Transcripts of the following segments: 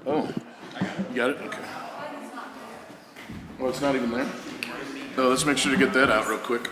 Oh, you got it? Okay. Well, it's not even there? Oh, let's make sure to get that out real quick.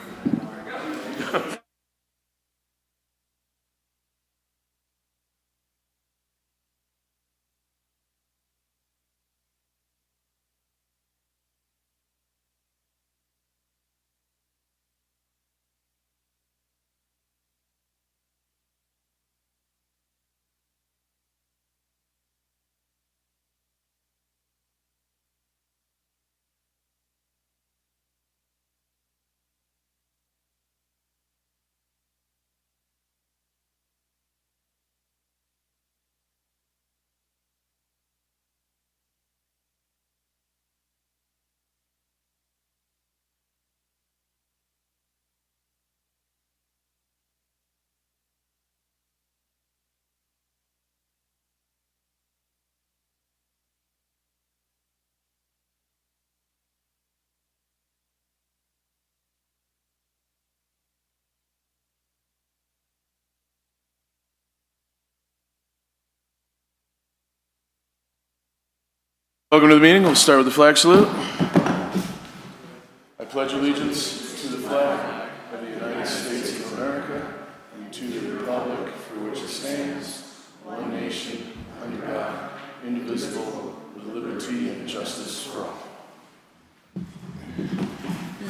Welcome to the meeting. We'll start with the flag salute. I pledge allegiance to the flag of the United States of America and to the republic for which it stands, one nation, under God, indivisible, with liberty and justice for all.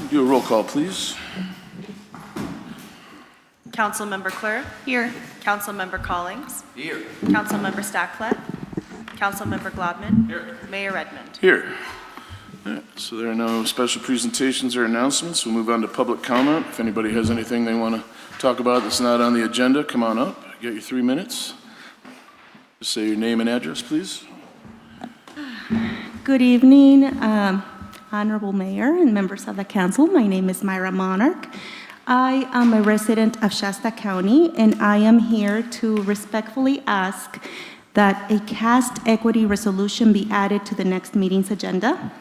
Do a roll call, please. Councilmember Klur. Here. Councilmember Collings. Here. Councilmember Stackflat. Councilmember Glodman. Here. Mayor Redmond. Here. All right, so there are no special presentations or announcements. We'll move on to public comment. If anybody has anything they want to talk about that's not on the agenda, come on up. You got your 3 minutes. Just say your name and address, please. Good evening, Honorable Mayor and members of the council. My name is Myra Monarch. I am a resident of Shasta County, and I am here to respectfully ask that a caste equity resolution be added to the next meeting's agenda.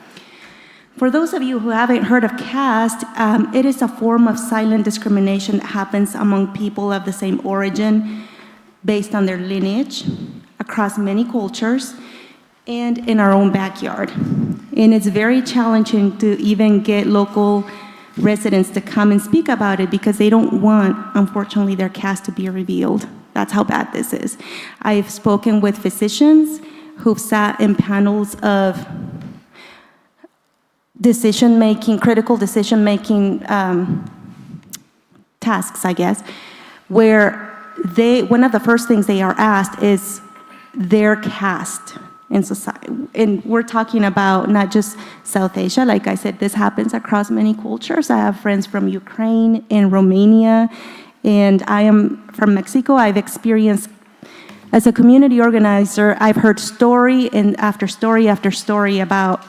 For those of you who haven't heard of caste, it is a form of silent discrimination that happens among people of the same origin based on their lineage across many cultures and in our own backyard. And it's very challenging to even get local residents to come and speak about it because they don't want, unfortunately, their caste to be revealed. That's how bad this is. I've spoken with physicians who've sat in panels of decision-making, critical decision-making tasks, I guess, where one of the first things they are asked is their caste in society. And we're talking about not just South Asia. Like I said, this happens across many cultures. I have friends from Ukraine and Romania, and I am from Mexico. I've experienced, as a community organizer, I've heard story after story after story about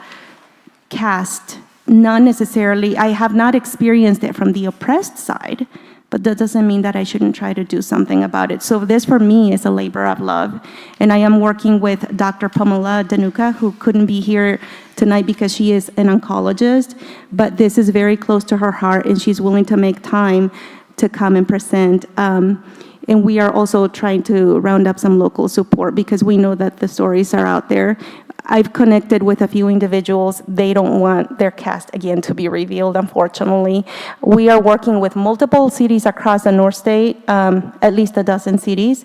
caste. Not necessarily, I have not experienced it from the oppressed side, but that doesn't mean that I shouldn't try to do something about it. So this for me is a labor of love. And I am working with Dr. Pamela Danuka, who couldn't be here tonight because she is an oncologist, but this is very close to her heart and she's willing to make time to come and present. And we are also trying to round up some local support because we know that the stories are out there. I've connected with a few individuals. They don't want their caste again to be revealed, unfortunately. We are working with multiple cities across the North State, at least a dozen cities.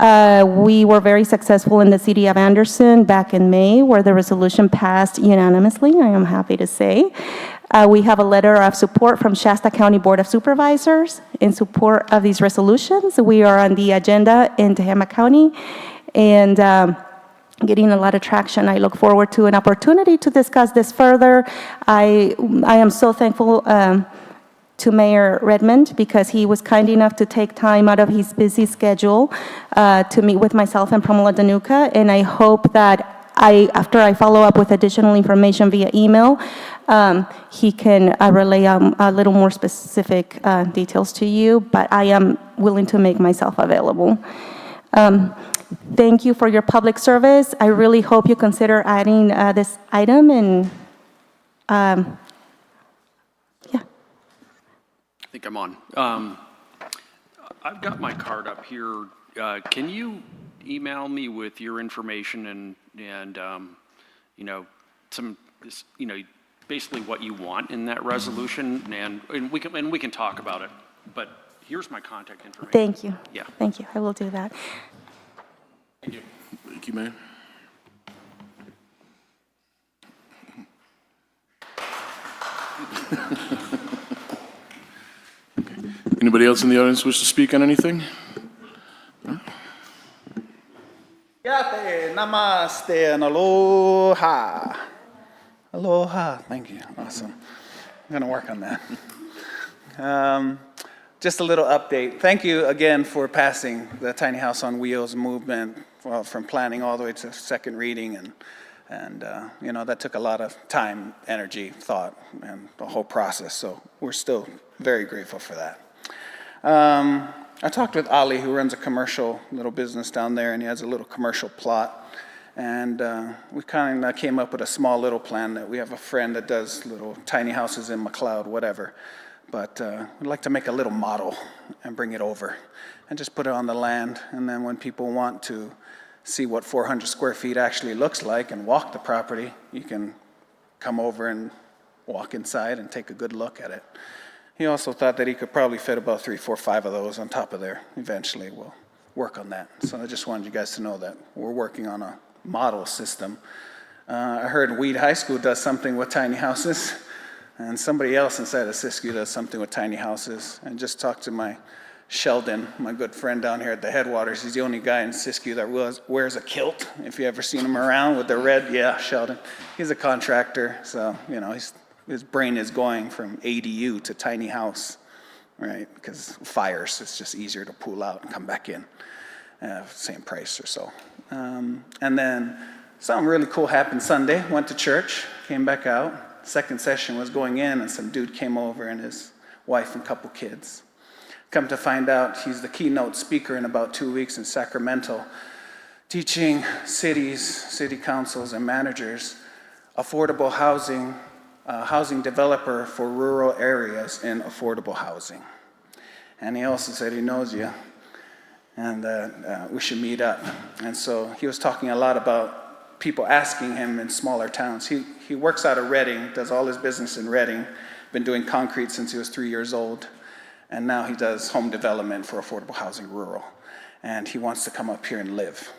We were very successful in the city of Anderson back in May, where the resolution passed unanimously, I am happy to say. We have a letter of support from Shasta County Board of Supervisors in support of these resolutions. We are on the agenda in Tehama County and getting a lot of traction. I look forward to an opportunity to discuss this further. I am so thankful to Mayor Redmond because he was kind enough to take time out of his busy schedule to meet with myself and Pramila Danuka, and I hope that after I follow up with additional information via email, he can relay a little more specific details to you, but I am willing to make myself available. Thank you for your public service. I really hope you consider adding this item, and yeah. I think I'm on. I've got my card up here. Can you email me with your information and and you know, basically what you want in that resolution, and we can talk about it. But here's my contact information. Thank you. Yeah. Thank you. I will do that. Thank you. Thank you, Mayor. Anybody else in the audience wish to speak on anything? Yate, namaste, and aloha. Aloha, thank you, awesome. I'm gonna work on that. Just a little update. Thank you again for passing the Tiny House on Wheels movement, well, from planning all the way to second reading, and you know, that took a lot of time, energy, thought, and the whole process, so we're still very grateful for that. I talked with Ali, who runs a commercial little business down there, and he has a little commercial plot. And we kind of came up with a small little plan that we have a friend that does little tiny houses in McLeod, whatever. But we'd like to make a little model and bring it over and just put it on the land. And then when people want to see what 400 square feet actually looks like and walk the property, you can come over and walk inside and take a good look at it. He also thought that he could probably fit about 3, 4, 5 of those on top of there. Eventually, we'll work on that. So I just wanted you guys to know that we're working on a model system. I heard Weed High School does something with tiny houses, and somebody else inside of Siskiyou does something with tiny houses. And just talked to my Sheldon, my good friend down here at the headwaters. He's the only guy in Siskiyou that wears a kilt. If you ever seen him around with the red, yeah, Sheldon. He's a contractor, so you know his brain is going from ADU to tiny house, right? Because fires, it's just easier to pull out and come back in. Same price or so. And then something really cool happened Sunday. Went to church, came back out. Second session was going in, and some dude came over and his wife and couple kids. Come to find out, he's the keynote speaker in about 2 weeks in Sacramento, teaching cities, city councils, and managers affordable housing, housing developer for rural areas in affordable housing. And he also said he knows you, and we should meet up. And so he was talking a lot about people asking him in smaller towns. He works out of Reading, does all his business in Reading, been doing concrete since he was 3 years old, and now he does home development for affordable housing rural. And he wants to come up here and live.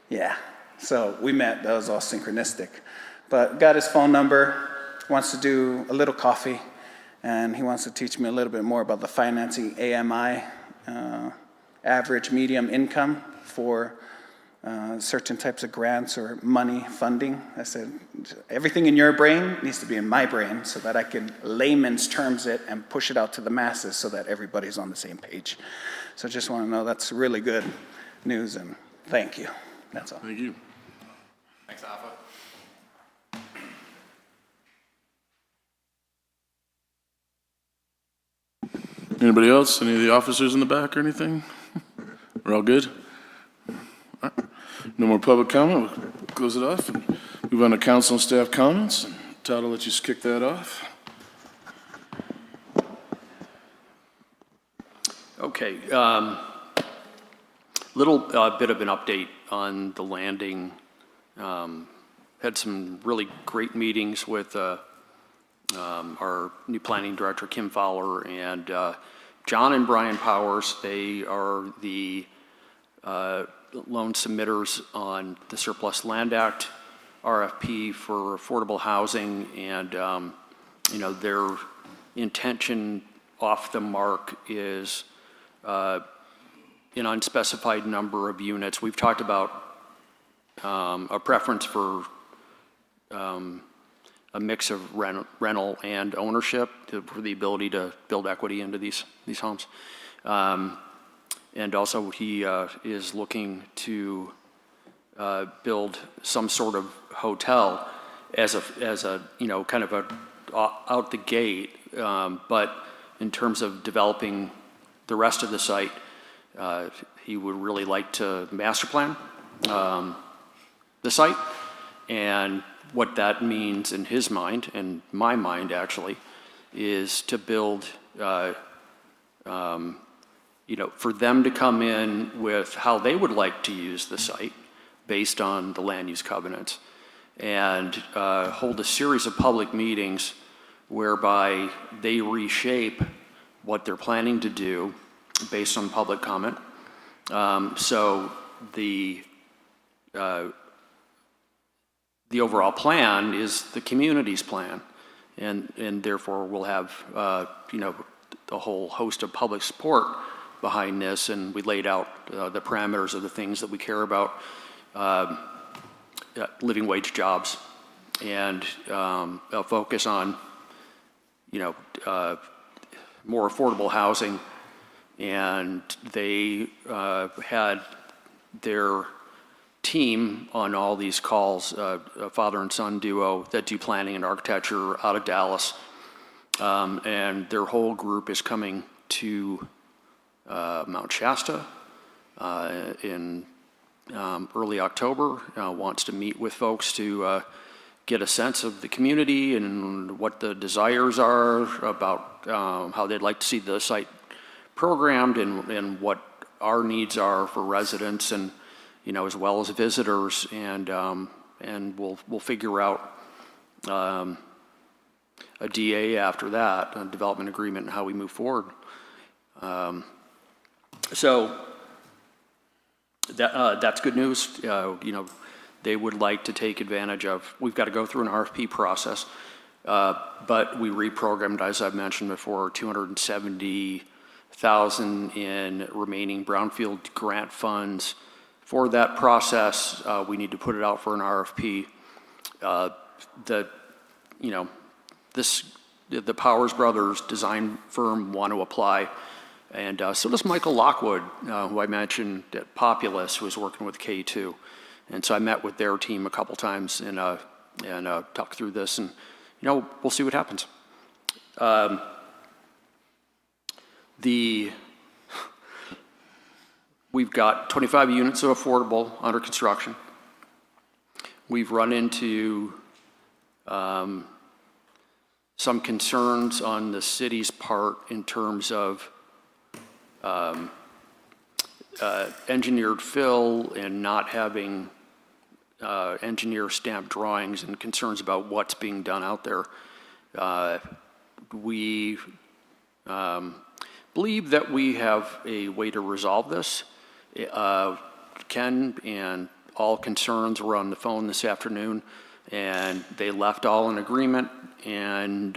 Yeah, so we met, that was all synchronistic. But got his phone number, wants to do a little coffee, and he wants to teach me a little bit more about the financing AMI, average medium income for certain types of grants or money funding. I said, everything in your brain needs to be in my brain so that I can layman's terms it and push it out to the masses so that everybody's on the same page. So just want to know that's really good news, and thank you. That's all. Thank you. Thanks, Alpha. Anybody else? Any of the officers in the back or anything? We're all good? All right. No more public comment. We'll close it off and move on to council and staff comments. Todd, I'll let you kick that off. Okay. Little bit of an update on the landing. Had some really great meetings with our new planning director, Kim Fowler, and John and Brian Powers. They are the loan submitters on the Surplus Land Act RFP for affordable housing, and you know, their intention off the mark is an unspecified number of units. We've talked about a preference for a mix of rental and ownership for the ability to build equity into these homes. And also he is looking to build some sort of hotel as a you know, kind of a out the gate, but in terms of developing the rest of the site, he would really like to master plan the site. And what that means in his mind, and my mind actually, is to build, you know, for them to come in with how they would like to use the site, based on the land use covenants, and hold a series of public meetings whereby they reshape what they're planning to do based on public comment. So the overall plan is the community's plan, and therefore we'll have a whole host of public support behind this, and we laid out the parameters of the things that we care about, living wage jobs, and a focus on more affordable housing. And they had their team on all these calls, a father and son duo that do planning and architecture out of Dallas. And their whole group is coming to Mount Shasta in early October, wants to meet with folks to get a sense of the community and what the desires are about how they'd like to see the site programmed, and what our needs are for residents, and as well as visitors, and we'll figure out a DA after that, a development agreement, and how we move forward. So that's good news. They would like to take advantage of. We've got to go through an RFP process, but we reprogrammed, as I've mentioned before, $270,000 in remaining brownfield grant funds. For that process, we need to put it out for an RFP. The Powers Brothers design firm want to apply, and so does Michael Lockwood, who I mentioned at Populous, who is working with K2. And so I met with their team a couple times and talked through this, and we'll see what happens. We've got 25 units of affordable under construction. We've run into some concerns on the city's part in terms of engineered fill and not having engineer stamped drawings, and concerns about what's being done out there. We believe that we have a way to resolve this. Ken and all concerns were on the phone this afternoon, and they left all in agreement, and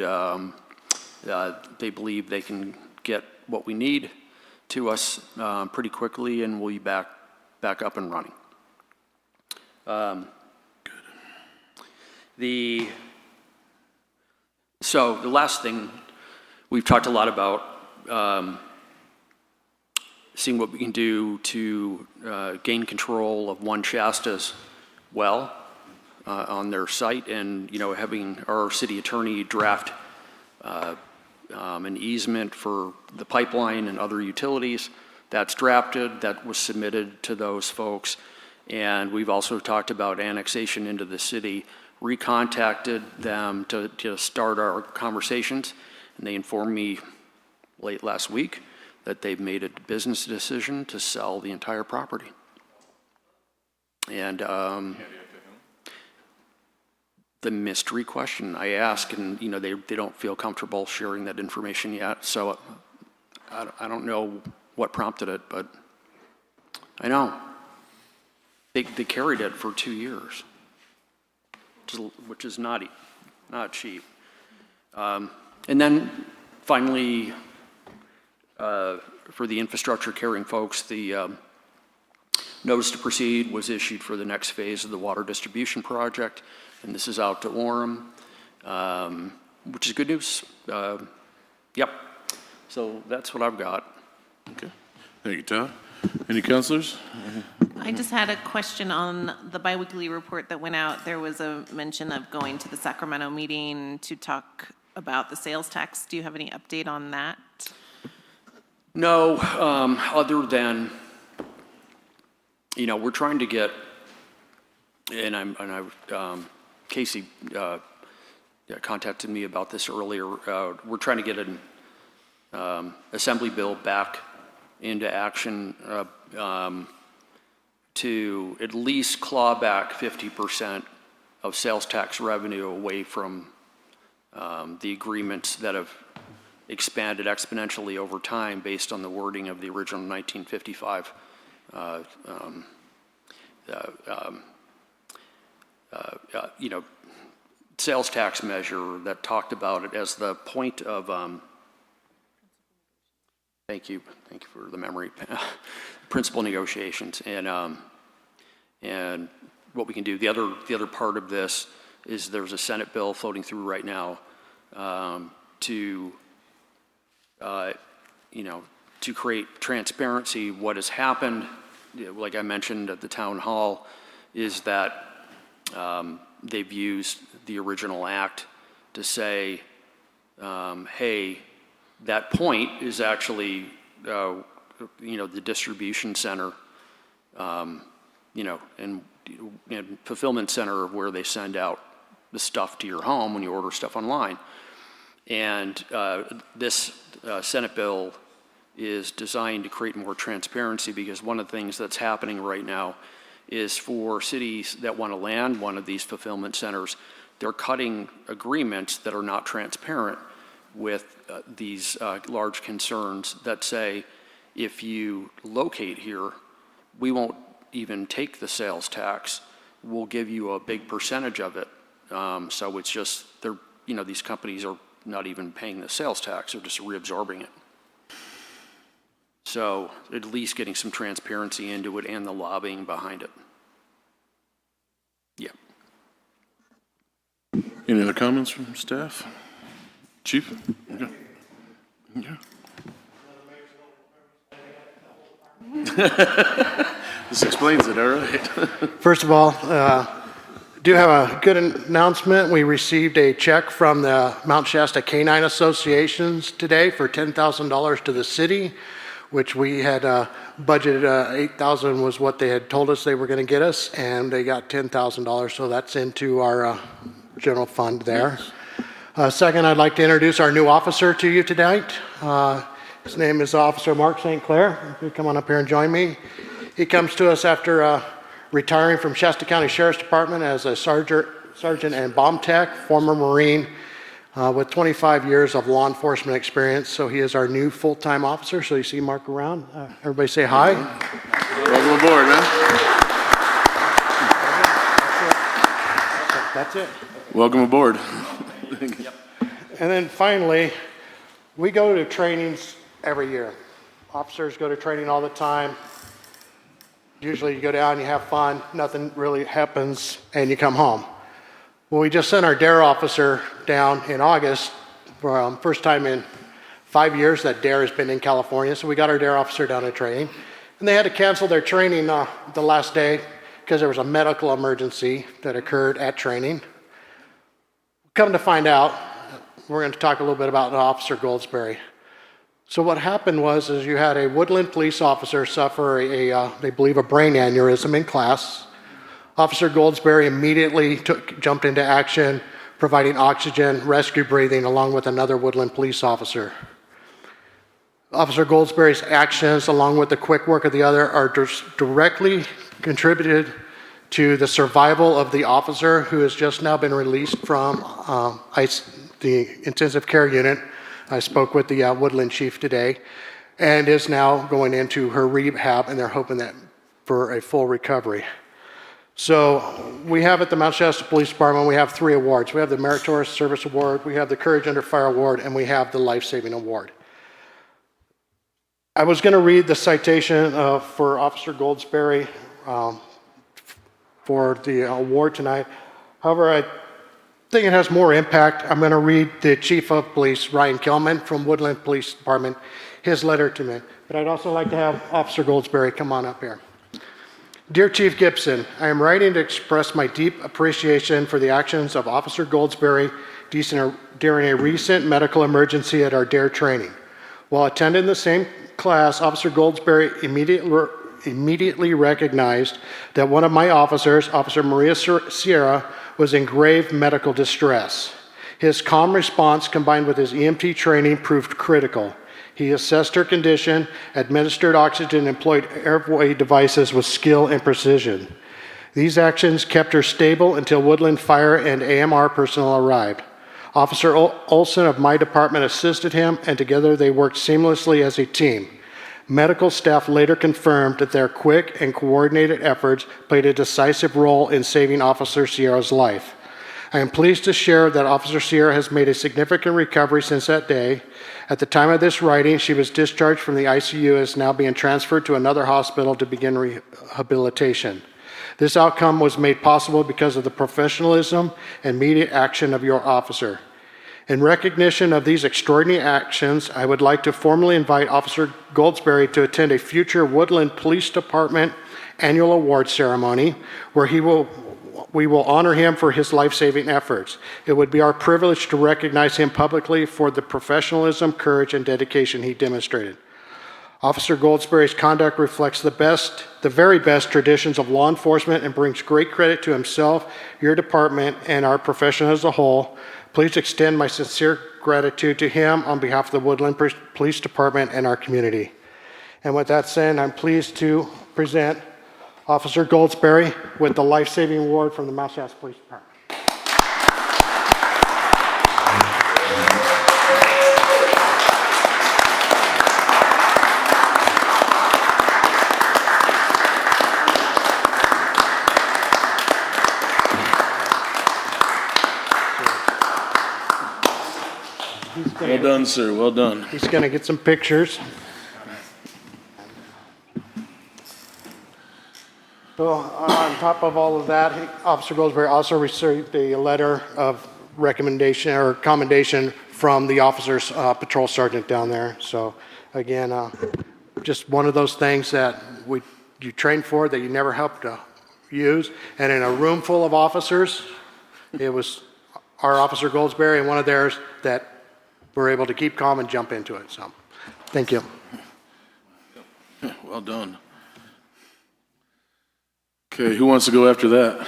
they believe they can get what we need to us pretty quickly, and we'll be back up and running. So the last thing, we've talked a lot about seeing what we can do to gain control of One Shasta's well on their site, and having our city attorney draft an easement for the pipeline and other utilities. That's drafted, that was submitted to those folks. And we've also talked about annexation into the city, recontacted them to start our conversations, and they informed me late last week that they've made a business decision to sell the entire property. And the mystery question I ask, and they don't feel comfortable sharing that information yet. So I don't know what prompted it, but I know they carried it for 2 years, which is not cheap. And then finally, for the infrastructure carrying folks, the notice to proceed was issued for the next phase of the water distribution project, and this is out to Orem, which is good news. Yep. So that's what I've got. Okay. Thank you, Todd. Any councilors? I just had a question on the biweekly report that went out. There was a mention of going to the Sacramento meeting to talk about the sales tax. Do you have any update on that? No, other than, we're trying to get, Casey contacted me about this earlier. We're trying to get an assembly bill back into action to at least claw back 50% of sales tax revenue away from the agreements that have expanded exponentially over time based on the wording of the original 1955 sales tax measure that talked about it as the point of, thank you for the memory, principal negotiations. And what we can do, the other part of this is there's a Senate bill floating through right now to create transparency. What has happened, like I mentioned at the town hall, is that they've used the original act to say, hey, that point is actually, the distribution center, and fulfillment center of where they send out the stuff to your home when you order stuff online. And this Senate bill is designed to create more transparency, because one of the things that's happening right now is for cities that want to land one of these fulfillment centers, they're cutting agreements that are not transparent with these large concerns that say, if you locate here, we won't even take the sales tax. We'll give you a big percentage of it. So it's just, these companies are not even paying the sales tax, they're just reabsorbing it. So at least getting some transparency into it and the lobbying behind it. Yeah. Any other comments from staff? Chief? Okay. Yeah. This explains it, all right. First of all, do have a good announcement. We received a check from the Mount Shasta Canine Associations today for $10,000 to the city, which we had budgeted $8,000 was what they had told us they were going to get us, and they got $10,000, so that's into our general fund there. Second, I'd like to introduce our new officer to you tonight. His name is Officer Mark St. Clair. If you come on up here and join me. He comes to us after retiring from Shasta County Sheriff's Department as a sergeant and bomb tech, former Marine, with 25 years of law enforcement experience. So he is our new full-time officer. So you see Mark around. Everybody say hi. Welcome aboard, man. That's it. Welcome aboard. And then finally, we go to trainings every year. Officers go to training all the time. Usually you go down, you have fun, nothing really happens, and you come home. Well, we just sent our DARE officer down in August, for first time in 5 years that DARE has been in California, so we got our DARE officer down at training. And they had to cancel their training the last day because there was a medical emergency that occurred at training. Come to find out, we're going to talk a little bit about Officer Goldsberry. So what happened was you had a Woodland police officer suffer they believe a brain aneurysm in class. Officer Goldsberry immediately jumped into action, providing oxygen, rescue breathing, along with another Woodland police officer. Officer Goldsberry's actions, along with the quick work of the other, are directly contributed to the survival of the officer, who has just now been released from the intensive care unit. I spoke with the Woodland chief today, and is now going into her rehab, and they're hoping that for a full recovery. So we have at the Mount Shasta Police Department, we have 3 awards. We have the Meritorious Service Award, we have the Courage Under Fire Award, and we have the Life Saving Award. I was going to read the citation for Officer Goldsberry for the award tonight. However, I think it has more impact. I'm going to read the Chief of Police, Ryan Kelman from Woodland Police Department, his letter to me. But I'd also like to have Officer Goldsberry come on up here. Dear Chief Gibson, I am writing to express my deep appreciation for the actions of Officer Goldsberry during a recent medical emergency at our DARE training. While attending the same class, Officer Goldsberry immediately recognized that one of my officers, Officer Maria Sierra, was in grave medical distress. His calm response, combined with his EMT training, proved critical. He assessed her condition, administered oxygen, and employed airway devices with skill and precision. These actions kept her stable until Woodland Fire and AMR personnel arrived. Officer Olson of my department assisted him, and together they worked seamlessly as a team. Medical staff later confirmed that their quick and coordinated efforts played a decisive role in saving Officer Sierra's life. I am pleased to share that Officer Sierra has made a significant recovery since that day. At the time of this writing, she was discharged from the ICU and is now being transferred to another hospital to begin rehabilitation. This outcome was made possible because of the professionalism and immediate action of your officer. In recognition of these extraordinary actions, I would like to formally invite Officer Goldsberry to attend a future Woodland Police Department annual award ceremony where we will honor him for his life-saving efforts. It would be our privilege to recognize him publicly for the professionalism, courage, and dedication he demonstrated. Officer Goldsberry's conduct reflects the very best traditions of law enforcement and brings great credit to himself, your department, and our profession as a whole. Please extend my sincere gratitude to him on behalf of the Woodland Police Department and our community. And with that said, I'm pleased to present Officer Goldsberry with the Life-Saving Award from the Mount Shasta Police Department. Well done, sir, well done. He's going to get some pictures. So on top of all of that, Officer Goldsberry also received a letter of recommendation or commendation from the officer's patrol sergeant down there. So again, just one of those things that you train for that you never helped to use. And in a room full of officers, it was our Officer Goldsberry and one of theirs that were able to keep calm and jump into it. So thank you. Well done. Okay, who wants to go after that?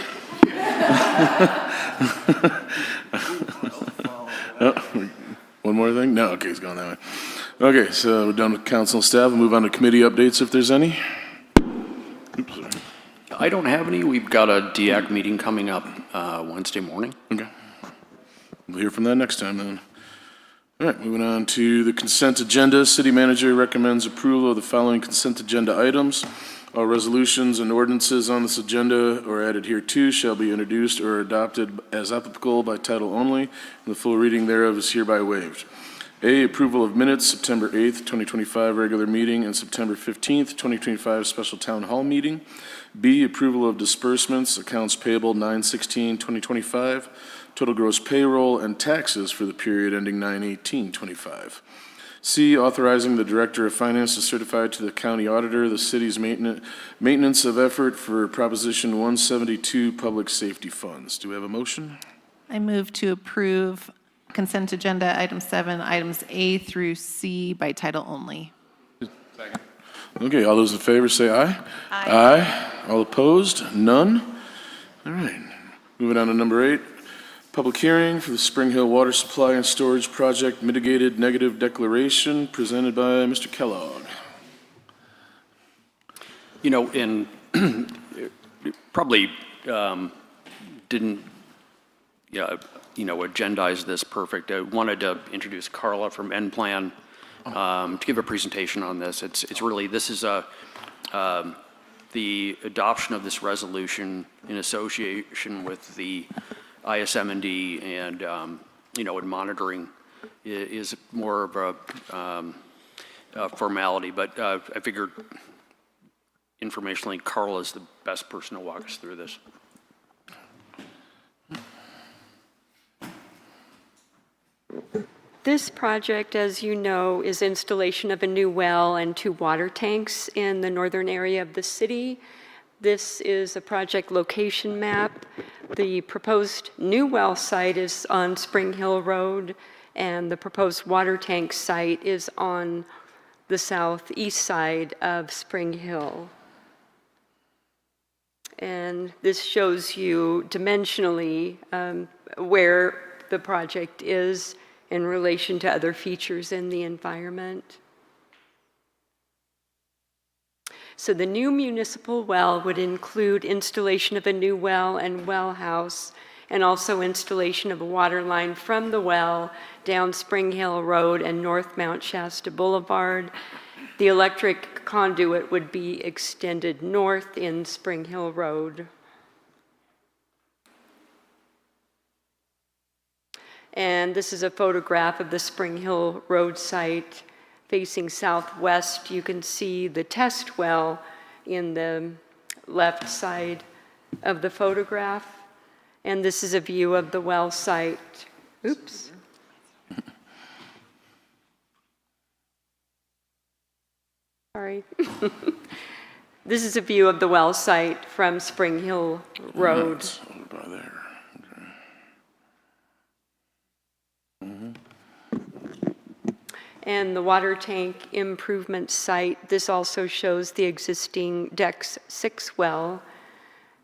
Oh, one more thing? No, okay, he's going that way. Okay, so we're done with council and staff. We'll move on to committee updates if there's any. Oops, sorry. I don't have any. We've got a DAC meeting coming up Wednesday morning. Okay. We'll hear from that next time then. All right, moving on to the consent agenda. City manager recommends approval of the following consent agenda items. All resolutions and ordinances on this agenda or added hereto shall be introduced or adopted as applicable by title only, and the full reading thereof is hereby waived. A, approval of minutes, September 8th, 2025 regular meeting and September 15th, 2025 special town hall meeting. B, approval of disbursements, accounts payable 9/16/2025, total gross payroll and taxes for the period ending 9/18/25. C, authorizing the Director of Finance to certify to the County Auditor the city's maintenance of effort for Proposition 172 public safety funds. Do we have a motion? I move to approve consent agenda item 7, items A through C by title only. Okay, all those in favor say aye. Aye. All opposed? None? All right. Moving on to number 8. Public hearing for the Spring Hill Water Supply and Storage Project Mitigated Negative Declaration presented by Mr. Kellogg. You know, and probably didn't, agendize this perfect. I wanted to introduce Carla from N-Plan to give a presentation on this. It's really, this is the adoption of this resolution in association with the ISM&D and, and monitoring is more of a formality, but I figured informationally, Carla is the best person to walk us through this. This project, as you know, is installation of a new well and 2 water tanks in the northern area of the city. This is a project location map. The proposed new well site is on Spring Hill Road, and the proposed water tank site is on the southeast side of Spring Hill. And this shows you dimensionally where the project is in relation to other features in the environment. So the new municipal well would include installation of a new well and well house, and also installation of a water line from the well down Spring Hill Road and North Mount Shasta Boulevard. The electric conduit would be extended north in Spring Hill Road. And this is a photograph of the Spring Hill Road site facing southwest. You can see the test well in the left side of the photograph. And this is a view of the well site. Oops. Sorry. This is a view of the well site from Spring Hill Road. That's over by there. And the water tank improvement site, this also shows the existing Dex 6 well.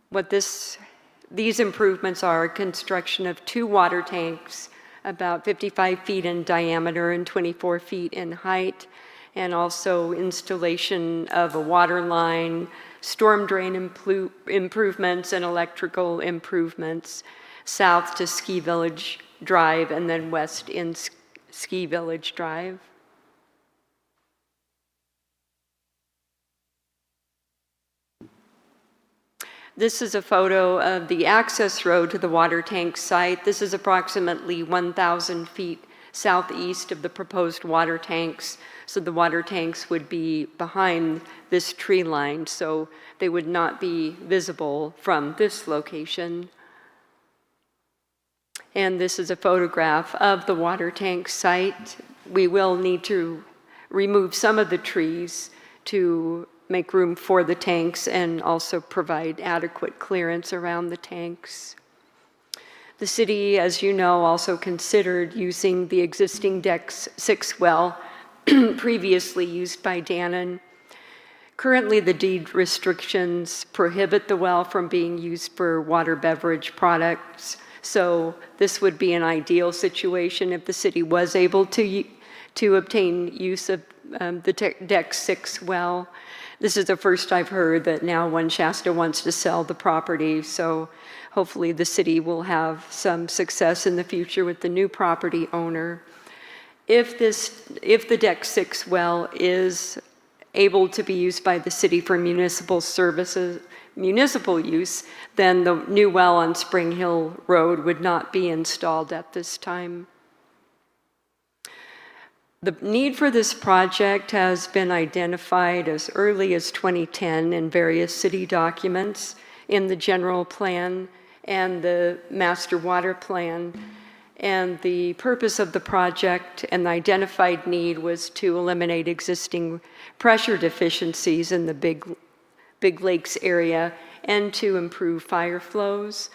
What these improvements are construction of 2 water tanks, about 55 feet in diameter and 24 feet in height, and also installation of a water line, storm drain improvements, and electrical improvements south to Ski Village Drive and then west in Ski Village Drive. This is a photo of the access road to the water tank site. This is approximately 1,000 feet southeast of the proposed water tanks. So the water tanks would be behind this tree line, so they would not be visible from this location. And this is a photograph of the water tank site. We will need to remove some of the trees to make room for the tanks and also provide adequate clearance around the tanks. The city, as you know, also considered using the existing Dex 6 well previously used by Dannon. Currently, the deed restrictions prohibit the well from being used for water beverage products. So this would be an ideal situation if the city was able to obtain use of the Dex 6 well. This is the first I've heard that now One Shasta wants to sell the property, so hopefully the city will have some success in the future with the new property owner. If the Dex 6 well is able to be used by the city for municipal use, then the new well on Spring Hill Road would not be installed at this time. The need for this project has been identified as early as 2010 in various city documents, in the general plan and the master water plan. And the purpose of the project and the identified need was to eliminate existing pressure deficiencies in the Big Lakes area and to improve fire flows,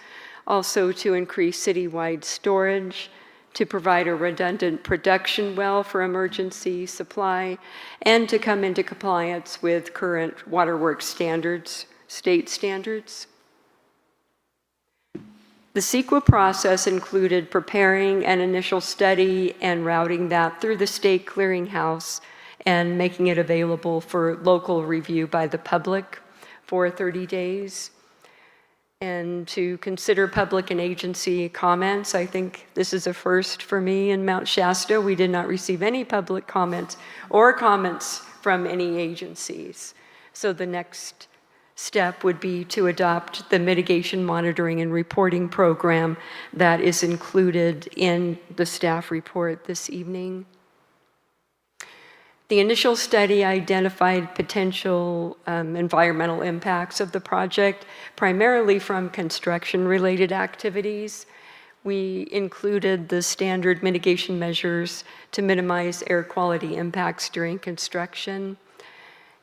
also to increase citywide storage, to provide a redundant production well for emergency supply, and to come into compliance with current waterworks standards, state standards. The CEQA process included preparing an initial study and routing that through the state clearinghouse and making it available for local review by the public for 30 days. And to consider public and agency comments. I think this is a first for me in Mount Shasta. We did not receive any public comments or comments from any agencies. So the next step would be to adopt the mitigation monitoring and reporting program that is included in the staff report this evening. The initial study identified potential environmental impacts of the project, primarily from construction-related activities. We included the standard mitigation measures to minimize air quality impacts during construction.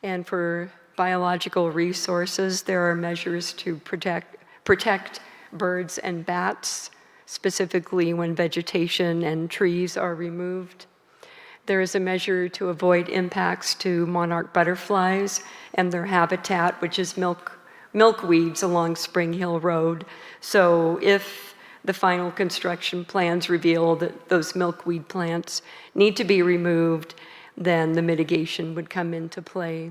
And for biological resources, there are measures to protect birds and bats, specifically when vegetation and trees are removed. There is a measure to avoid impacts to monarch butterflies and their habitat, which is milkweeds along Spring Hill Road. So if the final construction plans reveal that those milkweed plants need to be removed, then the mitigation would come into play.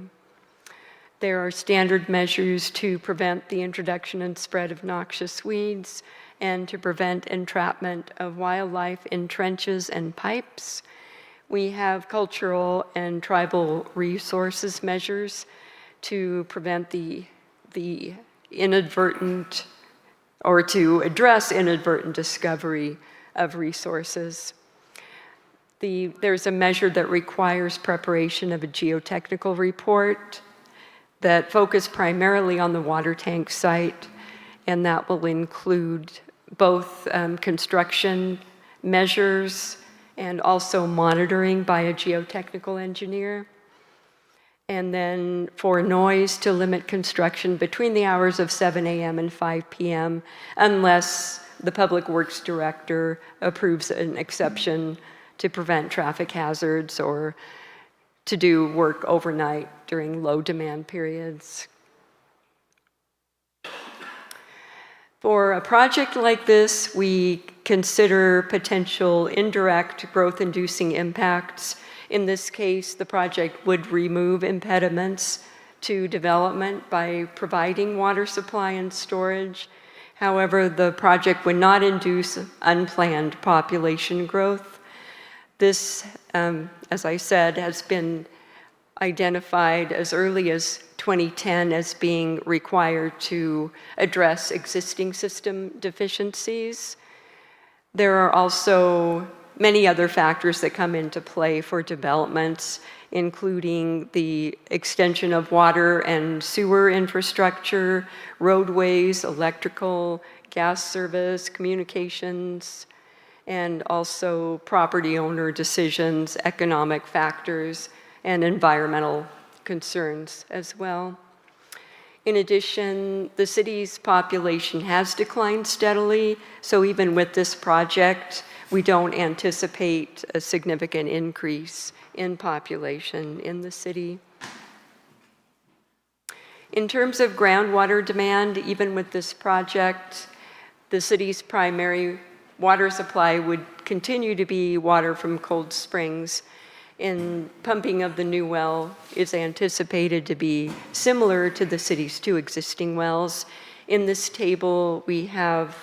There are standard measures to prevent the introduction and spread of noxious weeds and to prevent entrapment of wildlife in trenches and pipes. We have cultural and tribal resources measures to prevent the inadvertent or to address inadvertent discovery of resources. There's a measure that requires preparation of a geotechnical report that focus primarily on the water tank site, and that will include both construction measures and also monitoring by a geotechnical engineer. And then for noise, to limit construction between the hours of 7 a.m. and 5 p.m. unless the Public Works Director approves an exception to prevent traffic hazards or to do work overnight during low demand periods. For a project like this, we consider potential indirect growth-inducing impacts. In this case, the project would remove impediments to development by providing water supply and storage. However, the project would not induce unplanned population growth. This, as I said, has been identified as early as 2010 as being required to address existing system deficiencies. There are also many other factors that come into play for developments, including the extension of water and sewer infrastructure, roadways, electrical, gas service, communications, and also property owner decisions, economic factors, and environmental concerns as well. In addition, the city's population has declined steadily, so even with this project, we don't anticipate a significant increase in population in the city. In terms of groundwater demand, even with this project, the city's primary water supply would continue to be water from cold springs, and pumping of the new well is anticipated to be similar to the city's 2 existing wells. In this table, we have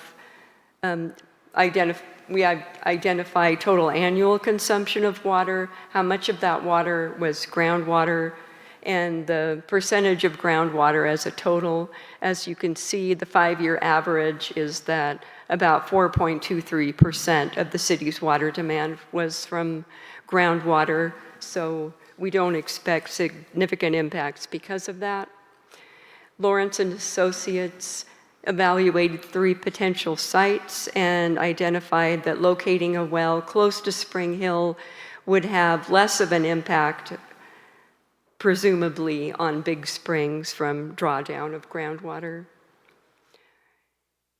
identify total annual consumption of water, how much of that water was groundwater, and the percentage of groundwater as a total. As you can see, the 5-year average is that about 4.23% of the city's water demand was from groundwater, so we don't expect significant impacts because of that. Lawrence and Associates evaluated 3 potential sites and identified that locating a well close to Spring Hill would have less of an impact, presumably, on Big Springs from drawdown of groundwater.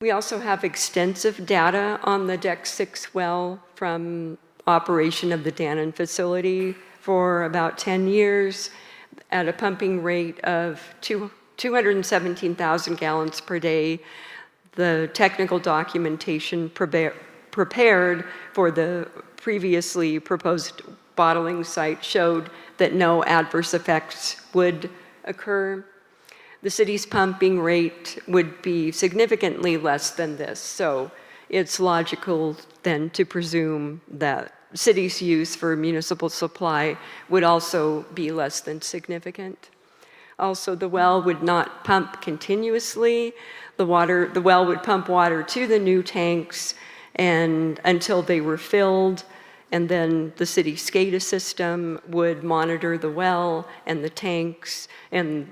We also have extensive data on the Deck 6 well from operation of the Dannon facility for about 10 years at a pumping rate of 217,000 gallons per day. The technical documentation prepared for the previously proposed bottling site showed that no adverse effects would occur. The city's pumping rate would be significantly less than this, so it's logical then to presume that city's use for municipal supply would also be less than significant. Also, the well would not pump continuously. The well would pump water to the new tanks and until they were filled, and then the city SCADA system would monitor the well and the tanks, and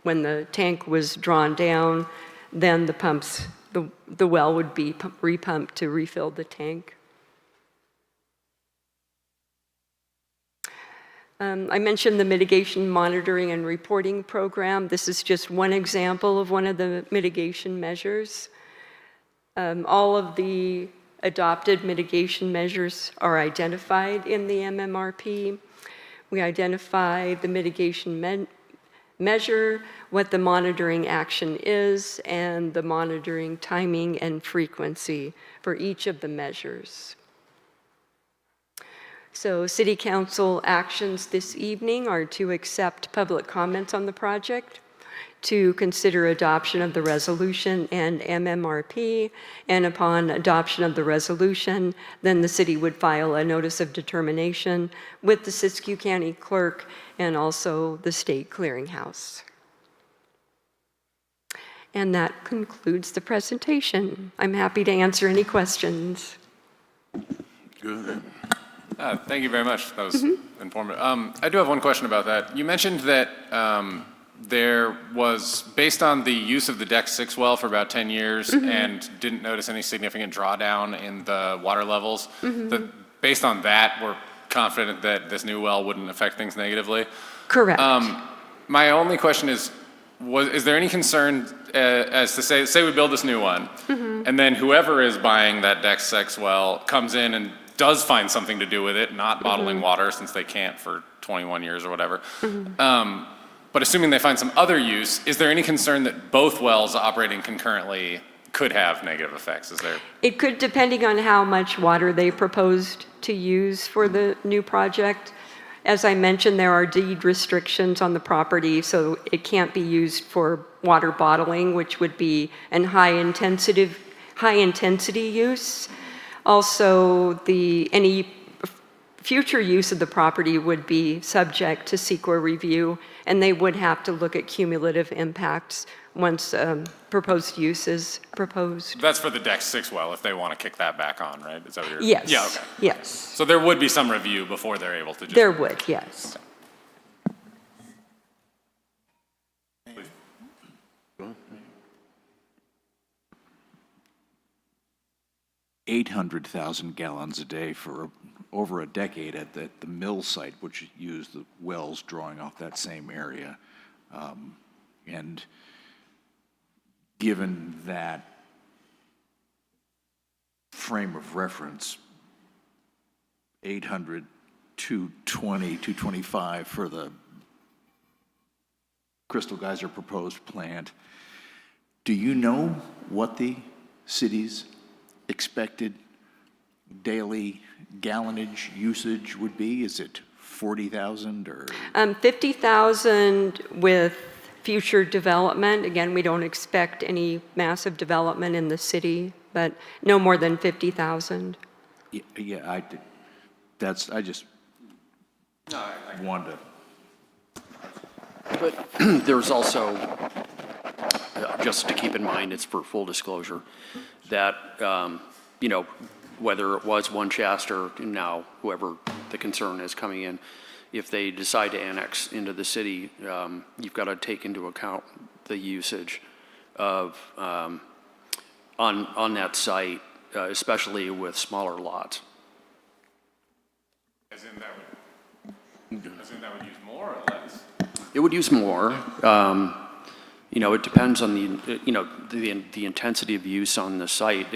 when the tank was drawn down, then the well would be repumped to refill the tank. I mentioned the mitigation monitoring and reporting program. This is just one example of one of the mitigation measures. All of the adopted mitigation measures are identified in the MMRP. We identify the mitigation measure, what the monitoring action is, and the monitoring timing and frequency for each of the measures. So city council actions this evening are to accept public comments on the project, to consider adoption of the resolution and MMRP, and upon adoption of the resolution, then the city would file a notice of determination with the Siskiyou County Clerk and also the State Clearinghouse. And that concludes the presentation. I'm happy to answer any questions. Good. Thank you very much. That was informative. I do have one question about that. You mentioned that there was, based on the use of the Deck 6 well for about 10 years and didn't notice any significant drawdown in the water levels, that based on that, we're confident that this new well wouldn't affect things negatively. Correct. My only question is there any concern as to say we build this new one, and then whoever is buying that Deck 6 well comes in and does find something to do with it, not bottling water since they can't for 21 years or whatever. But assuming they find some other use, is there any concern that both wells operating concurrently could have negative effects? Is there? It could, depending on how much water they proposed to use for the new project. As I mentioned, there are deed restrictions on the property, so it can't be used for water bottling, which would be an high intensity use. Also, any future use of the property would be subject to CEQA review, and they would have to look at cumulative impacts once proposed use is proposed. That's for the Deck 6 well, if they want to kick that back on, right? Is that what you're? Yes. Yeah, okay. Yes. So there would be some review before they're able to just. There would, yes. 800,000 gallons a day for over a decade at the mill site, which used the wells drawing off that same area. And given that frame of reference, 800, 220, 225 for the Crystal Geyser proposed plant, do you know what the city's expected daily gallonage usage would be? Is it 40,000 or? 50,000 with future development. Again, we don't expect any massive development in the city, but no more than 50,000. Yeah, I just wanted to. But there's also, just to keep in mind, it's for full disclosure, that, whether it was one Shasta or now whoever the concern is coming in, if they decide to annex into the city, you've got to take into account the usage of, on that site, especially with smaller lots. As in that would use more or less? It would use more. It depends on the intensity of use on the site.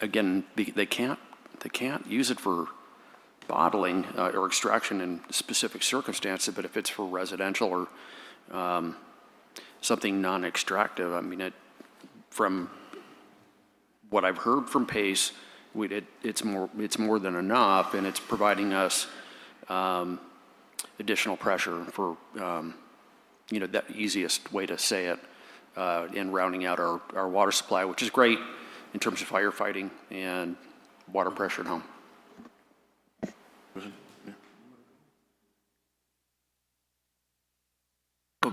Again, they can't use it for bottling or extraction in specific circumstances, but if it's for residential or something non-extractive, from what I've heard from Pace, it's more than enough, and it's providing us additional pressure for, that easiest way to say it, in rounding out our water supply, which is great in terms of firefighting and water pressure at home.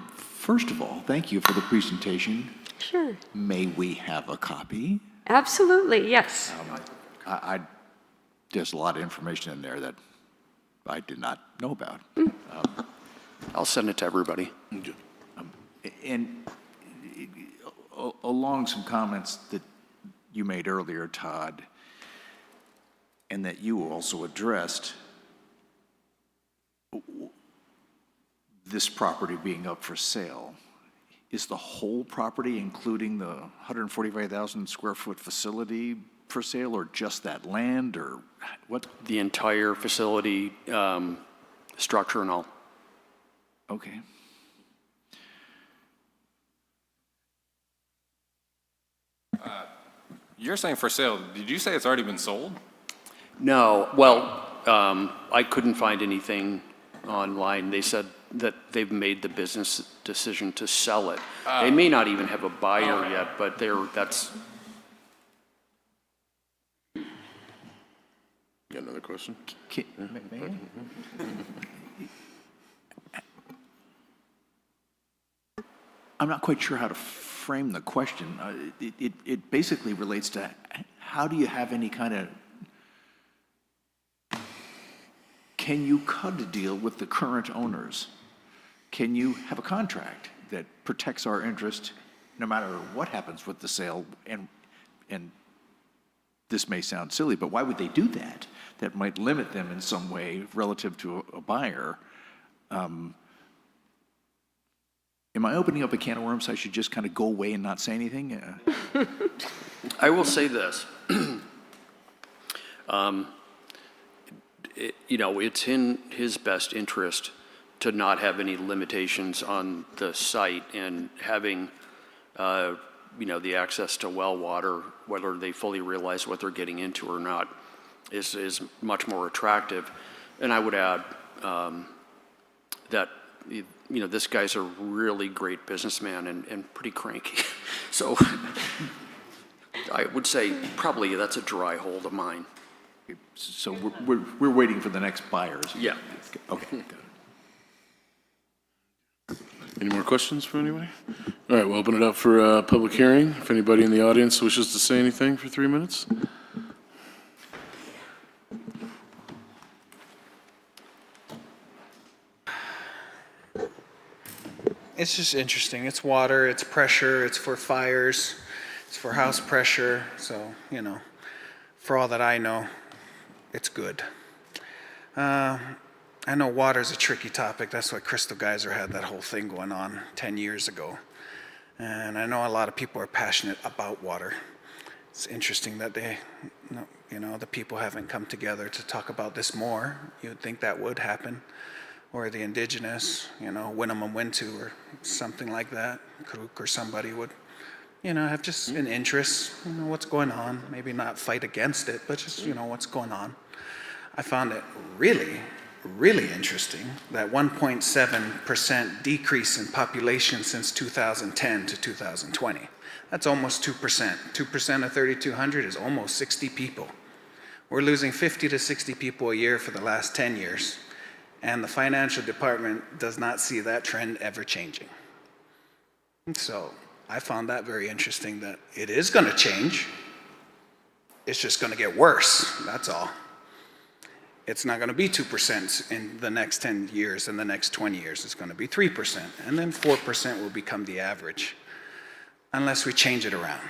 First of all, thank you for the presentation. Sure. May we have a copy? Absolutely, yes. There's a lot of information in there that I did not know about. I'll send it to everybody. And along some comments that you made earlier, Todd, and that you also addressed, this property being up for sale, is the whole property, including the 145,000 square foot facility, for sale, or just that land, or what? The entire facility, structure and all. Okay. You're saying for sale. Did you say it's already been sold? No, well, I couldn't find anything online. They said that they've made the business decision to sell it. They may not even have a buyer yet, but that's. Got another question? May I? I'm not quite sure how to frame the question. It basically relates to how do you have any kind of, can you cut a deal with the current owners? Can you have a contract that protects our interest no matter what happens with the sale? And this may sound silly, but why would they do that? That might limit them in some way relative to a buyer. Am I opening up a can of worms? I should just kind of go away and not say anything? I will say this. It's in his best interest to not have any limitations on the site, and having, the access to well water, whether they fully realize what they're getting into or not, is much more attractive. And I would add that, this guy's a really great businessman and pretty cranky. So I would say probably that's a dry hold of mine. So we're waiting for the next buyers? Yeah. Okay, got it. Any more questions from anybody? All right, we'll open it up for a public hearing. If anybody in the audience wishes to say anything for 3 minutes. It's just interesting. It's water, it's pressure, it's for fires, it's for house pressure. So, for all that I know, it's good. I know water's a tricky topic. That's why Crystal Geyser had that whole thing going on 10 years ago. And I know a lot of people are passionate about water. It's interesting that the people haven't come together to talk about this more. You would think that would happen. Or the indigenous, Winnemem Wintu or something like that. Karuk or somebody would, have just an interest, what's going on. Maybe not fight against it, but just, what's going on. I found it really, really interesting that 1.7% decrease in population since 2010 to 2020. That's almost 2%. 2% of 3,200 is almost 60 people. We're losing 50 to 60 people a year for the last 10 years. And the financial department does not see that trend ever changing. So I found that very interesting, that it is going to change. It's just going to get worse, that's all. It's not going to be 2% in the next 10 years and the next 20 years. It's going to be 3%. And then 4% will become the average, unless we change it around.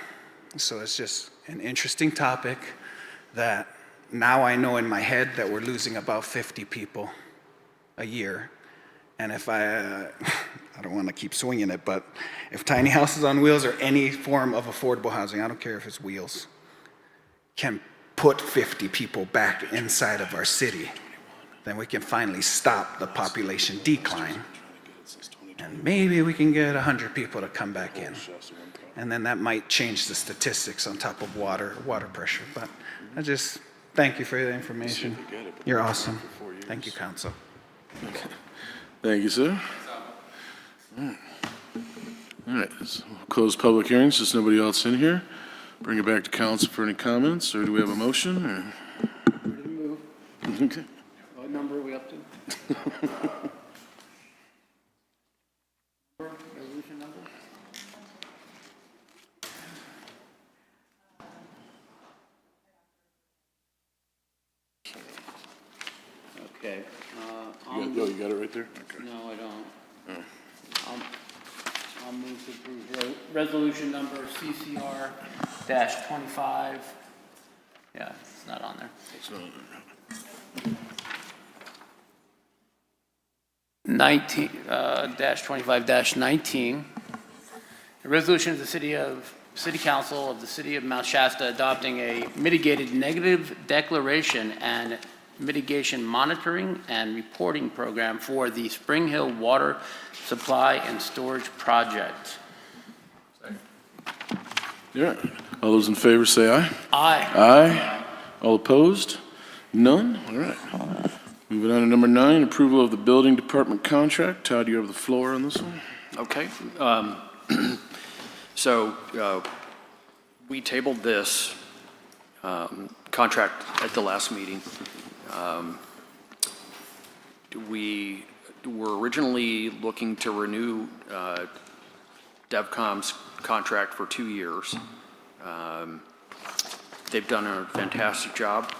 So it's just an interesting topic that now I know in my head that we're losing about 50 people a year. And if I don't want to keep swinging it, but if tiny houses on wheels or any form of affordable housing, I don't care if it's wheels, can put 50 people back inside of our city, then we can finally stop the population decline. And maybe we can get 100 people to come back in. And then that might change the statistics on top of water pressure. But I just thank you for the information. You're awesome. Thank you, Council. Thank you, sir. All right, so we'll close public hearings. There's nobody else in here. Bring it back to council for any comments, or do we have a motion? Or? Move. Okay. What number are we up to? Resolution number? Okay. You got it right there? Okay. No, I don't. I'll move to approve resolution number CCR-25. Yeah, it's not on there. So, 25-19. A resolution of the City Council of the City of Mount Shasta adopting a mitigated negative declaration and mitigation monitoring and reporting program for the Spring Hill Water Supply and Storage Project. Yeah. All those in favor say aye. Aye. Aye. All opposed? None? All right. Moving on to number 9, approval of the building department contract. Todd, you have the floor on this one. Okay. So we tabled this contract at the last meeting. We were originally looking to renew DevCom's contract for 2 years. They've done a fantastic job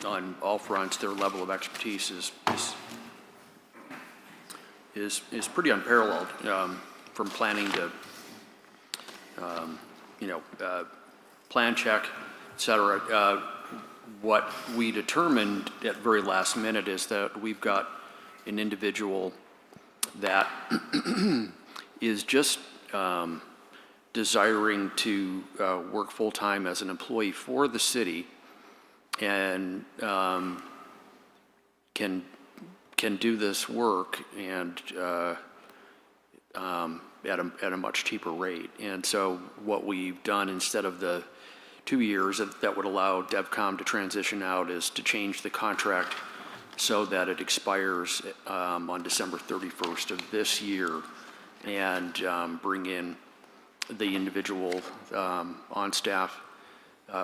on all fronts. Their level of expertise is pretty unparalleled, from planning to, plan check, et cetera. What we determined at very last minute is that we've got an individual that is just desiring to work full-time as an employee for the city and can do this work and at a much cheaper rate. And so what we've done, instead of the 2 years that would allow DevCom to transition out, is to change the contract so that it expires on December 31st of this year, and bring in the individual on staff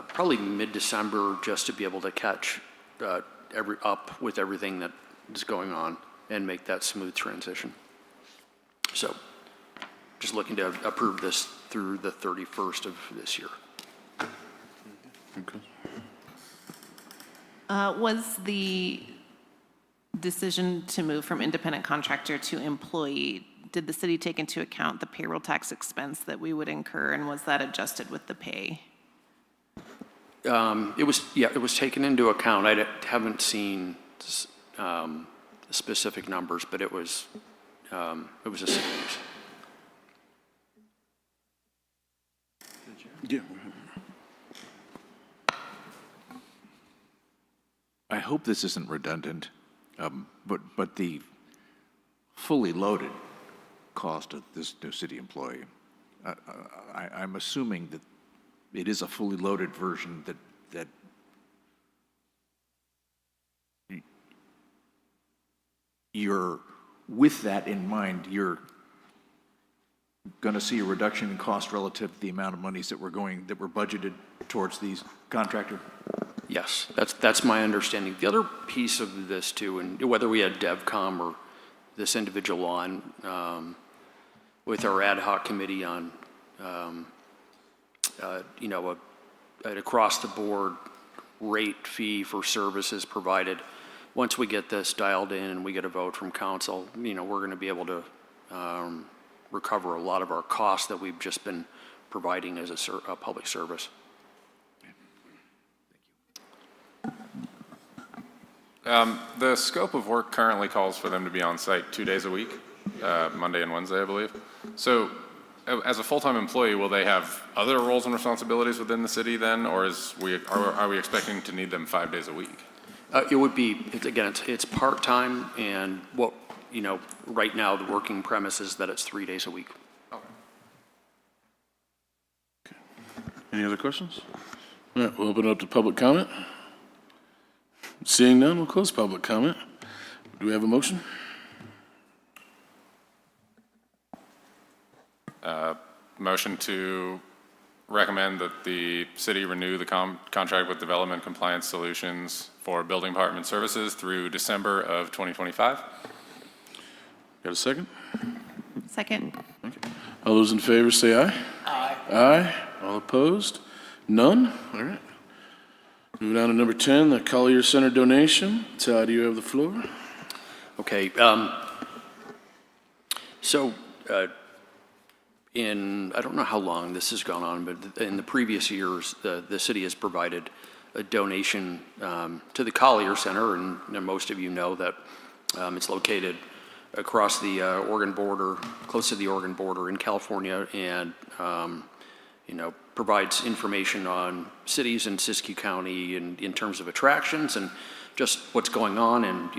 probably mid-December, just to be able to catch up with everything that is going on and make that smooth transition. So just looking to approve this through the 31st of this year. Okay. Was the decision to move from independent contractor to employee, did the city take into account the payroll tax expense that we would incur, and was that adjusted with the pay? It was taken into account. I haven't seen specific numbers, but it was a savings. Yeah. I hope this isn't redundant, but the fully loaded cost of this new city employee, I'm assuming that it is a fully loaded version that you're, with that in mind, you're going to see a reduction in cost relative to the amount of monies that were budgeted towards these contractor? Yes, that's my understanding. The other piece of this too, and whether we had DevCom or this individual on, with our ad hoc committee on, an across-the-board rate fee for services provided. Once we get this dialed in and we get a vote from council, we're going to be able to recover a lot of our costs that we've just been providing as a public service. The scope of work currently calls for them to be on site 2 days a week, Monday and Wednesday, I believe. So as a full-time employee, will they have other roles and responsibilities within the city then, or are we expecting to need them 5 days a week? It would be, it's part-time, and right now the working premise is that it's 3 days a week. Okay. Any other questions? All right, we'll open it up to public comment. Seeing none, we'll close public comment. Do we have a motion? Motion to recommend that the city renew the contract with Development Compliance Solutions for building department services through December of 2025. Got a second? Second. Okay. All those in favor say aye. Aye. Aye. All opposed? None? All right. Moving on to number 10, the Collier Center donation. Todd, you have the floor. Okay. So I don't know how long this has gone on, but in the previous years, the city has provided a donation to the Collier Center, and most of you know that it's located across the Oregon border, close to the Oregon border in California, and provides information on cities in Siskiyou County in terms of attractions and just what's going on, and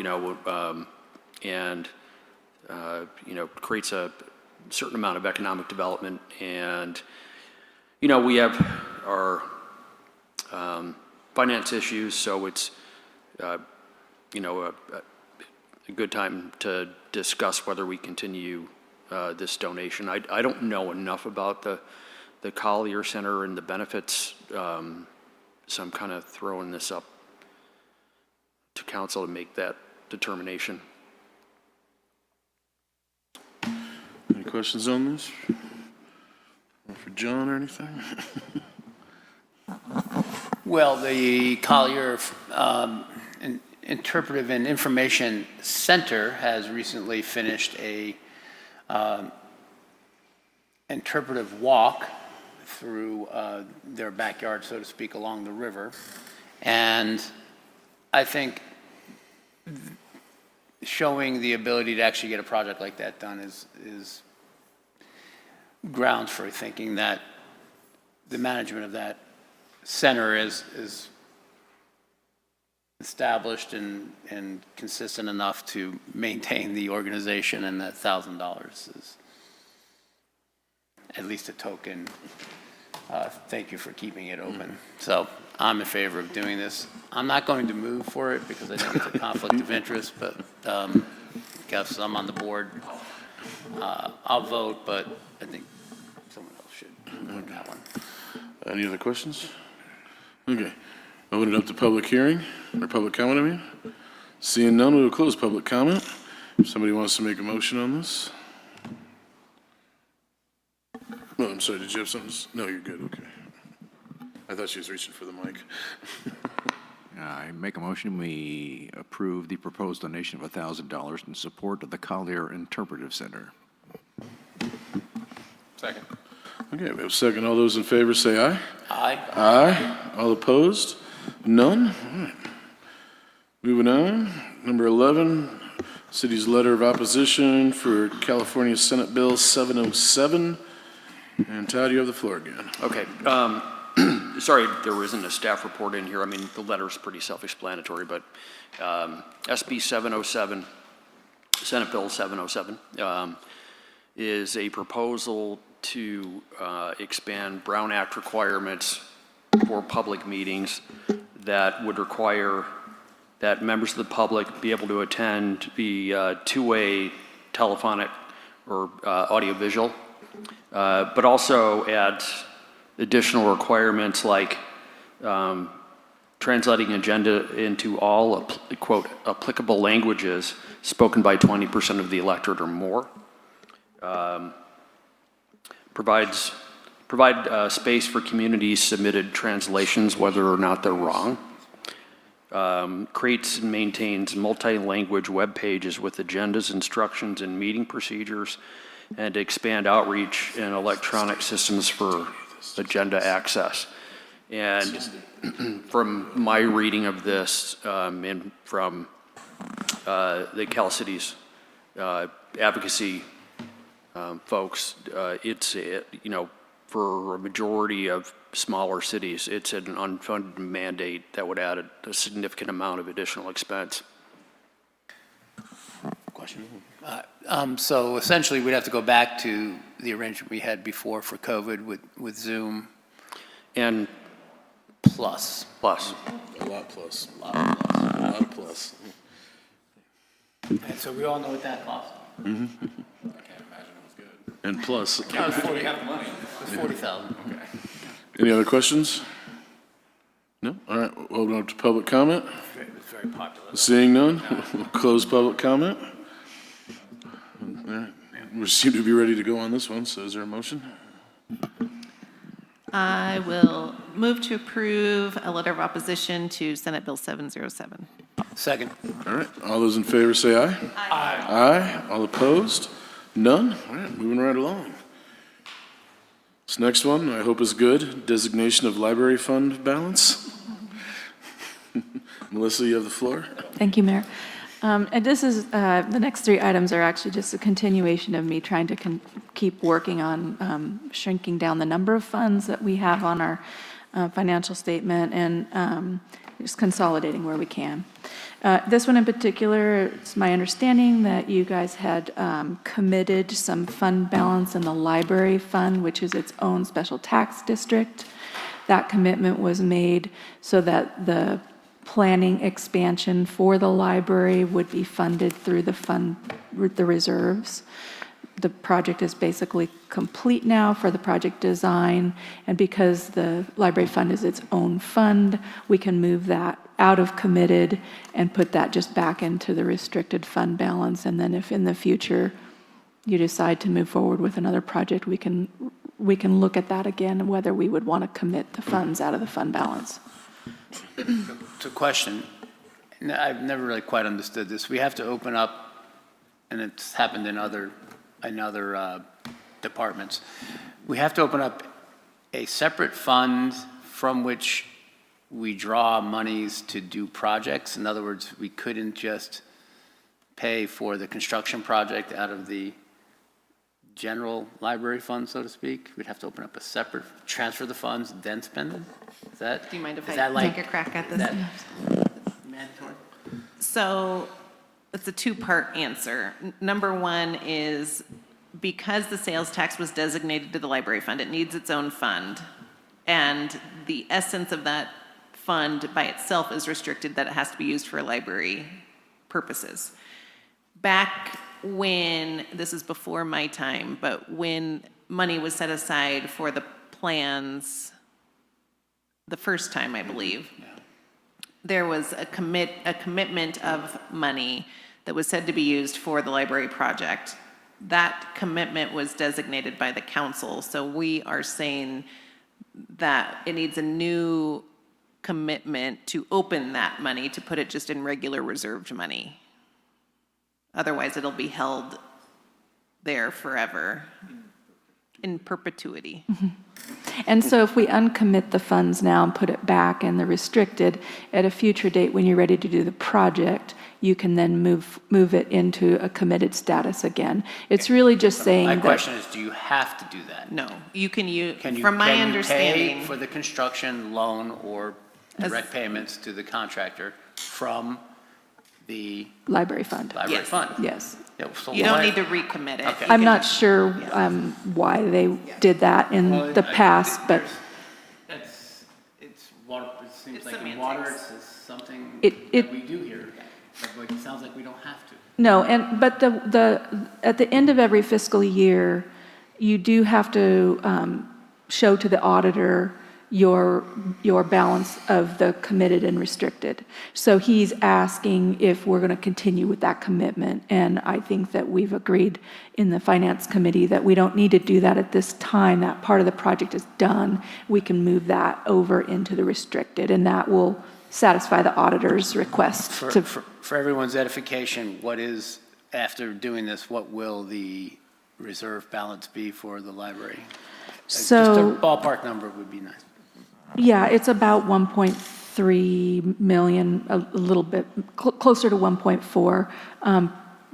creates a certain amount of economic development. And we have our finance issues, so it's, a good time to discuss whether we continue this donation. I don't know enough about the Collier Center and the benefits, so I'm kind of throwing this up to council to make that determination. Any questions on this? Or for John or anything? Well, the Collier Interpretive and Information Center has recently finished a interpretive walk through their backyard, so to speak, along the river. And I think showing the ability to actually get a project like that done is grounds for thinking that the management of that center is established and consistent enough to maintain the organization, and that $1,000 is at least a token. Thank you for keeping it open. So I'm in favor of doing this. I'm not going to move for it because I think it's a conflict of interest, but because I'm on the board, I'll vote, but I think someone else should vote that one. Any other questions? Okay. Open it up to public hearing, or public comment, I mean. Seeing none, we will close public comment. If somebody wants to make a motion on this. Oh, I'm sorry, did you have something? No, you're good, okay. I thought she was reaching for the mic. I make a motion, we approve the proposed donation of $1,000 in support of the Collier Interpretive Center. Second. Okay, we have a second. All those in favor say aye. Aye. Aye. All opposed? None? All right. Moving on, number 11, city's letter of opposition for California Senate Bill 707. And Todd, you have the floor again. Okay. Sorry, there isn't a staff report in here. I mean, the letter's pretty self-explanatory, but SB 707, Senate Bill 707, is a proposal to expand Brown Act requirements for public meetings that would require that members of the public be able to attend the two-way telephonic or audiovisual, but also add additional requirements like translating agenda into all, quote, applicable languages spoken by 20% of the electorate or more. Provide space for communities submitted translations, whether or not they're wrong. Creates and maintains multi-language web pages with agendas, instructions, and meeting procedures, and to expand outreach and electronic systems for agenda access. And from my reading of this, and from the Cal Cities advocacy folks, it's, for a majority of smaller cities, it's an unfunded mandate that would add a significant amount of additional expense. Question. So essentially, we'd have to go back to the arrangement we had before for COVID with Zoom. And Plus. A lot plus. A lot of plus. And so we all know what that cost. Mm-hmm. I can't imagine it was good. And plus. It was 40. It was 40,000. Okay. Any other questions? No? All right, we'll open up to public comment. It was very popular. Seeing none, we'll close public comment. All right, we seem to be ready to go on this one, so is there a motion? I will move to approve a letter of opposition to Senate Bill 707. Second. All right, all those in favor say aye. Aye. Aye. All opposed? None? All right, moving right along. This next one, I hope is good. Designation of library fund balance. Melissa, you have the floor. Thank you, Mayor. And this is, the next three items are actually just a continuation of me trying to keep working on shrinking down the number of funds that we have on our financial statement and just consolidating where we can. This one in particular, it's my understanding that you guys had committed some fund balance in the library fund, which is its own special tax district. That commitment was made so that the planning expansion for the library would be funded through the reserves. The project is basically complete now for the project design, and because the library fund is its own fund, we can move that out of committed and put that just back into the restricted fund balance. And then if in the future you decide to move forward with another project, we can look at that again, whether we would want to commit the funds out of the fund balance. It's a question. I've never really quite understood this. We have to open up, and it's happened in other departments. We have to open up a separate fund from which we draw monies to do projects. In other words, we couldn't just pay for the construction project out of the general library fund, so to speak. We'd have to open up a separate, transfer the funds, then spend it? Is that? Do you mind if is I that like- take a crack at this? is that mandatory? So it's a two-part answer. Number one is because the sales tax was designated to the library fund, it needs its own fund. And the essence of that fund by itself is restricted, that it has to be used for library purposes. Back when, this is before my time, but when money was set aside for the plans the first time, I believe, there was a commitment of money that was said to be used for the library project. That commitment was designated by the council, so we are saying that it needs a new commitment to open that money, to put it just in regular reserved money. Otherwise, it'll be held there forever, in perpetuity. And so if we uncommit the funds now and put it back in the restricted, at a future date when you're ready to do the project, you can then move it into a committed status again. It's really just saying My that. question is, do you have to do that? No, you can use, Can from my you understanding. pay for the construction loan or direct payments to the contractor from the Library fund. library Yes. fund? Yes. Yeah, so You don't why- need to recommit it. Okay. You I'm can not just- sure why they did that in the past, but It's water, it seems It's like in semantics. water, it's something It- that we do here. Like, it sounds like we don't have to. no, but at the end of every fiscal year, you do have to show to the auditor your balance of the committed and restricted. So he's asking if we're going to continue with that commitment, and I think that we've agreed in the finance committee that we don't need to do that at this time. That part of the project is done. We can move that over into the restricted, and that will satisfy the auditor's request to. For everyone's edification, what is, after doing this, what will the reserve balance be for the library? Just a So, ballpark number would be nice. yeah, it's about 1.3 million, a little bit, closer to 1.4.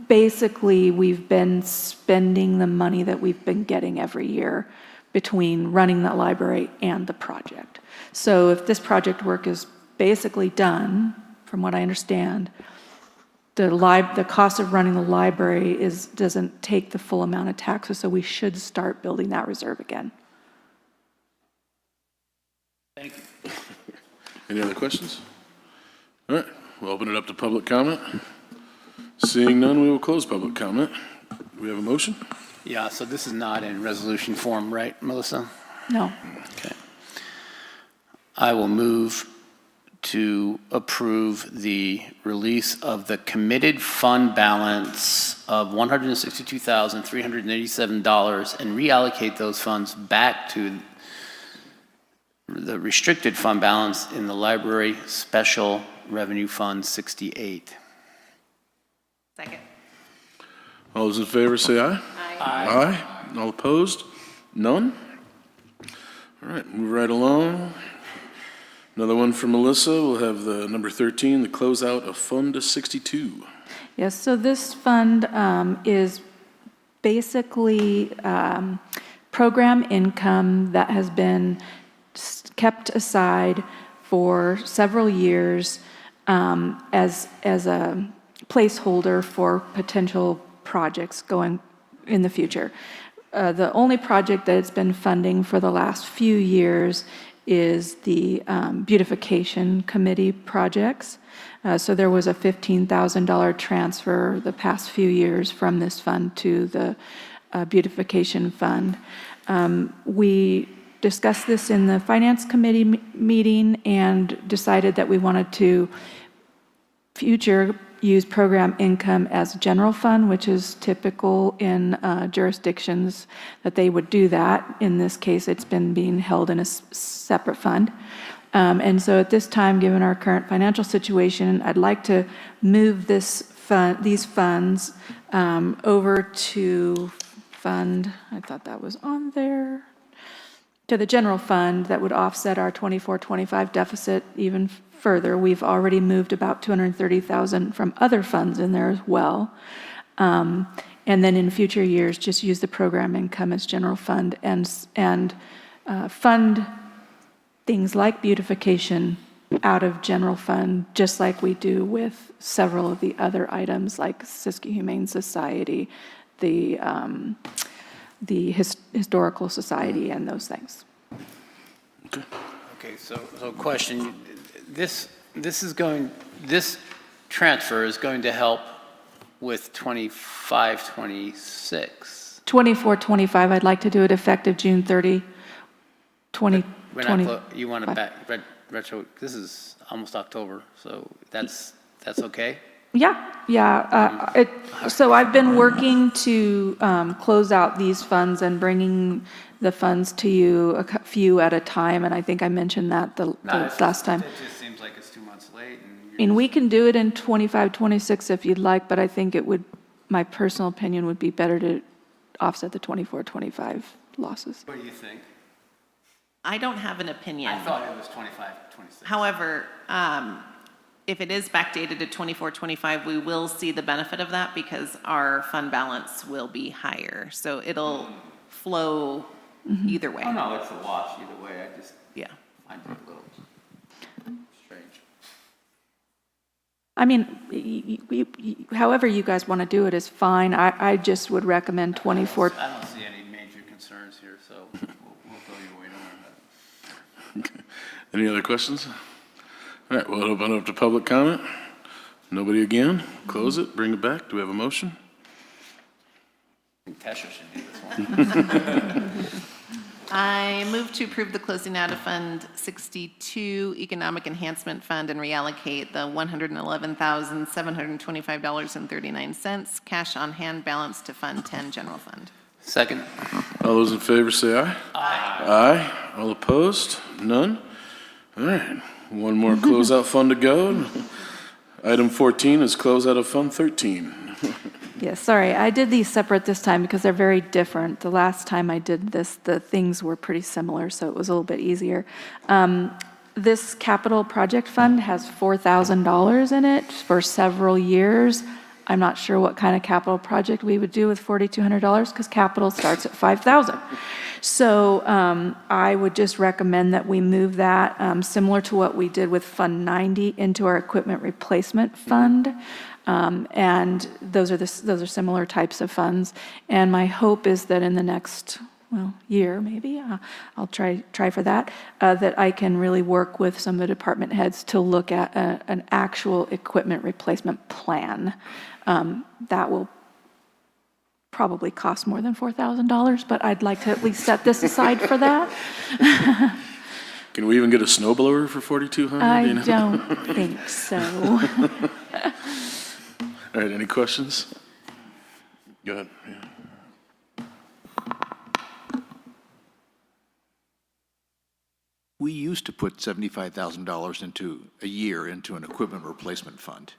Basically, we've been spending the money that we've been getting every year between running the library and the project. So if this project work is basically done, from what I understand, the cost of running the library doesn't take the full amount of taxes, so we should start building that reserve again. Thank you. Any other questions? All right, we'll open it up to public comment. Seeing none, we will close public comment. Do we have a motion? Yeah, so this is not in resolution form, right, Melissa? No. Okay. I will move to approve the release of the committed fund balance of $162,387 and reallocate those funds back to the restricted fund balance in the library special revenue fund 68. Second. All those in favor say aye. Aye. All opposed? None? All right, move right along. Another one from Melissa. We'll have the number 13, the closeout of Fund 62. Yes, so this fund is basically program income that has been kept aside for several years as a placeholder for potential projects going in the future. The only project that it's been funding for the last few years is the beautification committee projects. So there was a $15,000 transfer the past few years from this fund to the beautification fund. We discussed this in the finance committee meeting and decided that we wanted to use program income as general fund, which is typical in jurisdictions that they would do that. In this case, it's been being held in a separate fund. And so at this time, given our current financial situation, I'd like to move these funds over to fund, I thought that was on there, to the general fund that would offset our 24-25 deficit even further. We've already moved about $230,000 from other funds in there as well. And then in future years, just use the program income as general fund and fund things like beautification out of general fund, just like we do with several of the other items like Siskiyou Humane Society, the Historical Society, and those things. Okay, so question, this transfer is going to help with 25, 26. 24-25, I'd like to do it effective June 30, 2020. You want to back, retro, this is almost October, so that's okay? Yeah. So I've been working to close out these funds and bringing the funds to you a few at a time, and I think I mentioned that the last time. It just seems like it's 2 months late. And we can do it in 25, 26 if you'd like, but I think it would, my personal opinion would be better to offset the 24, 25 losses. What do you think? I don't have an opinion. I thought it was 25, 26. However, if it is backdated to 24, 25, we will see the benefit of that because our fund balance will be higher. So it'll flow either way. Oh, no, it's a wash either way. I just Yeah. find it a little strange. I mean, however you guys want to do it is fine. I just would recommend 24. I don't see any major concerns here, so we'll go your way on that. Okay. Any other questions? All right, we'll open it up to public comment. Nobody again? Close it, bring it back. Do we have a motion? I think Tesha should do this one. I move to approve the closing out of Fund 62 Economic Enhancement Fund and reallocate the $111,725.39 cash on hand balance to Fund 10 General Fund. Second. All those in favor say aye. Aye. Aye. All opposed? None? All right, one more closeout fund to go. Item 14 is closeout of Fund 13. Yeah, sorry, I did these separate this time because they're very different. The last time I did this, the things were pretty similar, so it was a little bit easier. This capital project fund has $4,000 in it for several years. I'm not sure what kind of capital project we would do with $4,200 because capital starts at $5,000. So I would just recommend that we move that, similar to what we did with Fund 90, into our equipment replacement fund. And those are similar types of funds. And my hope is that in the next, year maybe, I'll try for that, that I can really work with some of the department heads to look at an actual equipment replacement plan. That will probably cost more than $4,000, but I'd like to at least set this aside for that. Can we even get a snowblower for $4,200? I don't think so. All right, any questions? Go ahead. Yeah. We used to put $75,000 a year into an equipment replacement fund.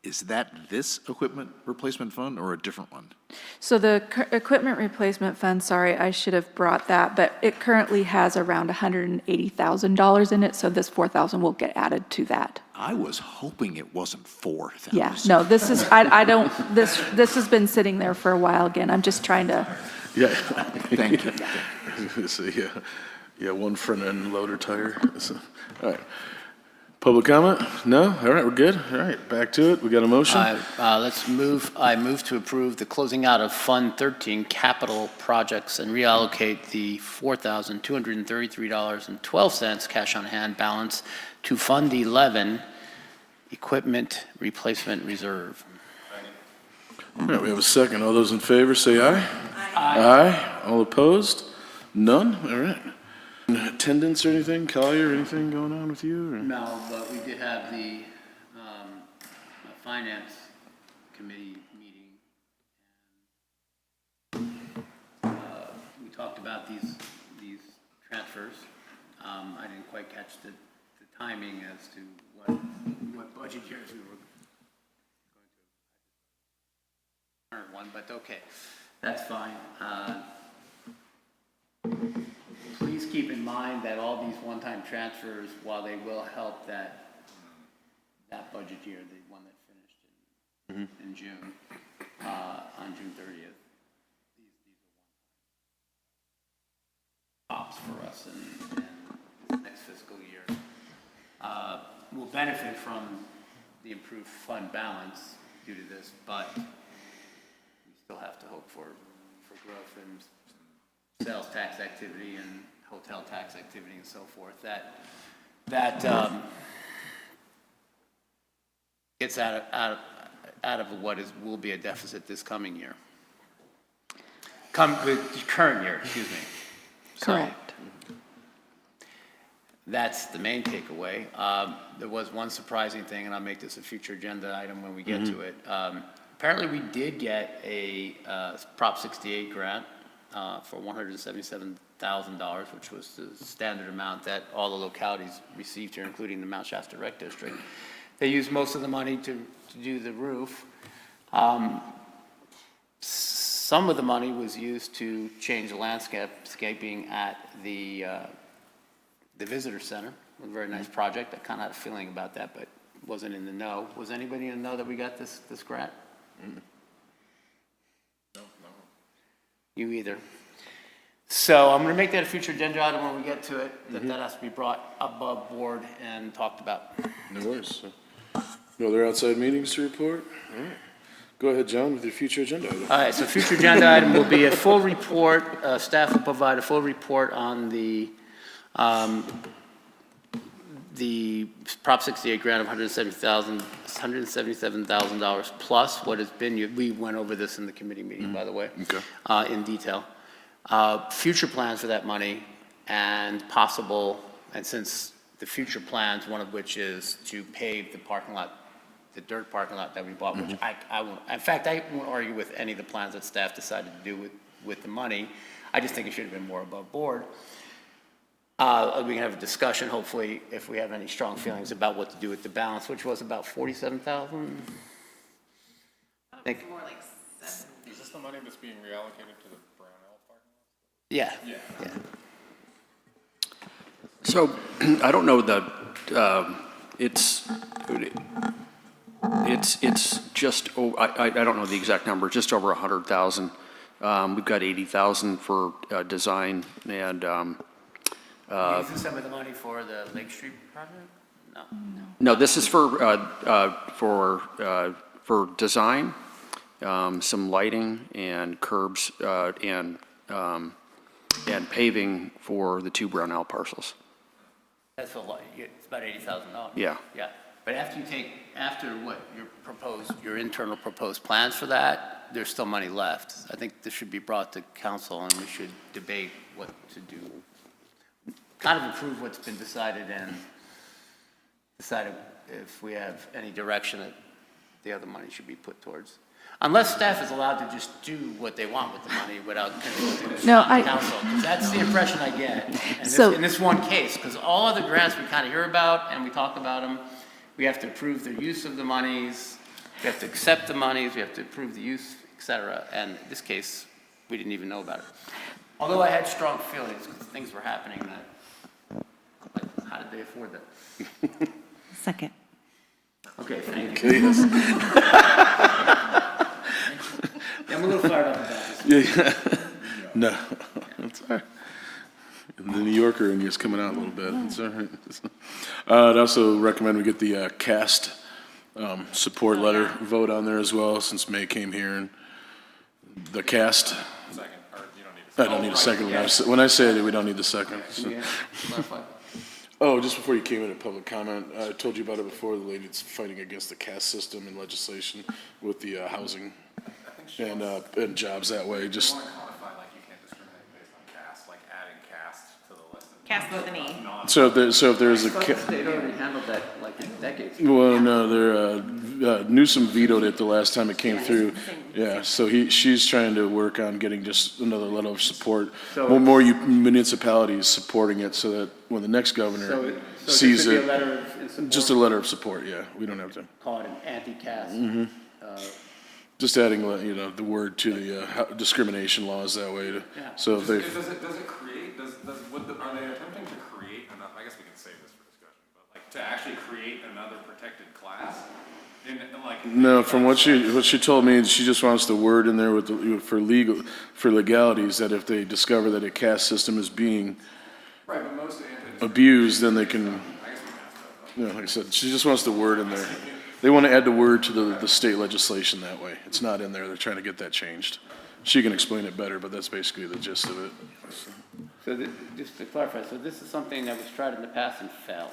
Is that this equipment replacement fund or a different one? So the equipment replacement fund, sorry, I should have brought that, but it currently has around $180,000 in it, so this $4,000 will get added to that. I was hoping it wasn't $4,000. Yeah, no, this is, I don't, this has been sitting there for a while again. I'm just trying to. Yeah. Thank you. So, yeah, one front end loader tire. So, all right. Public comment? No? All right, we're good. All right, back to it. We got a motion? I move to approve the closing out of Fund 13 capital projects and reallocate the $4,233.12 cash on hand balance to Fund 11 Equipment Replacement Reserve. All right, we have a second. All those in favor, say aye. Aye. All opposed? None? All right. Attendance or anything? Collier, anything going on with you? Or? No, but we did have the Finance Committee meeting. We talked about these transfers. I didn't quite catch the timing as to what budget years we were going to current one, but okay, that's fine. Please keep in mind that all these one-time transfers, while they will help that budget year, the one that finished in June, on June 30th, these are one-time pops for us in this next fiscal year. We'll benefit from the improved fund balance due to this, but we still have to hope for growth in sales tax activity and hotel tax activity and so forth, that gets out of what will be a deficit this coming year. Current year, excuse me. Correct. That's the main takeaway. There was one surprising thing, and I'll make this a future agenda item when we get to it. Apparently, we did get a Prop 68 grant for $177,000, which was the standard amount that all the localities received here, including the Mount Shasta Rec District. They used most of the money to do the roof. Some of the money was used to change the landscaping at the visitor center. It was a very nice project. I kind of had a feeling about that, but wasn't in the know. Was anybody in the know that we got this grant? No. You either. So I'm going to make that a future agenda item when we get to it, that has to be brought above board and talked about. No worries. No other outside meetings to report? All right. Go ahead, John, with your future agenda item. All right, so future agenda item will be a full report. Staff will provide a full report on the Prop 68 grant of $177,000 plus what has been, we went over this in the committee meeting, by the way, in detail. Future plans for that money and possible, and since the future plans, one of which is to pave the parking lot, the dirt parking lot that we bought, which I won't, in fact, I won't argue with any of the plans that staff decided to do with the money. I just think it should have been more above board. We can have a discussion, hopefully, if we have any strong feelings about what to do with the balance, which was about $47,000. I think. More like 7. Is this the money that's being reallocated to the Brownell parking lot? Yeah. So I don't know that it's just, I don't know the exact number, just over 100,000. We've got 80,000 for design and Using some of the money for the Lake Street project? no, this is for design, some lighting and curbs and paving for the 2 Brownell parcels. That's a lot. It's about $80,000. Yeah. Yeah. But after what your internal proposed plans for that, there's still money left. I think this should be brought to council and we should debate what to do. Kind of approve what's been decided and decide if we have any direction that the other money should be put towards. Unless staff is allowed to just do what they want with the money without consulting the council. Because that's the impression I get in this one case. Because all other grants we kind of hear about and we talk about them, we have to approve the use of the monies, we have to accept the monies, we have to approve the use, et cetera. And in this case, we didn't even know about it. Although I had strong feelings because things were happening that, like, how did they afford that? Second. Okay, thank you. I'm a little fired up about this. No, that's all right. The New Yorker in you is coming out a little bit. It's all right. I'd also recommend we get the CAST support letter vote on there as well, since May came here. And the CAST. I don't need a second. When I say it, we don't need the second. So. Oh, just before you came in, a public comment. I told you about it before. The lady that's fighting against the caste system and legislation with the housing and jobs that way. Just Cast with an E. so if there's a State already handled that like decades. well, no, Newsom vetoed it the last time it came through. Yeah, so she's trying to work on getting just another letter of support. More municipalities supporting it, so that when the next governor sees it, just a letter of support. Yeah, we don't have to Call it an anti-caste. just adding the word to the discrimination laws that way. So if they Does it create, are they attempting to create another, I guess we can save this for discussion, but like to actually create another protected class? No, from what she told me, she just wants the word in there with for legalities, that if they discover that a caste system is being abused, then they can, like I said, she just wants the word in there. They want to add the word to the state legislation that way. It's not in there. They're trying to get that changed. She can explain it better, but that's basically the gist of it. So just to clarify, so this is something that was tried in the past and failed?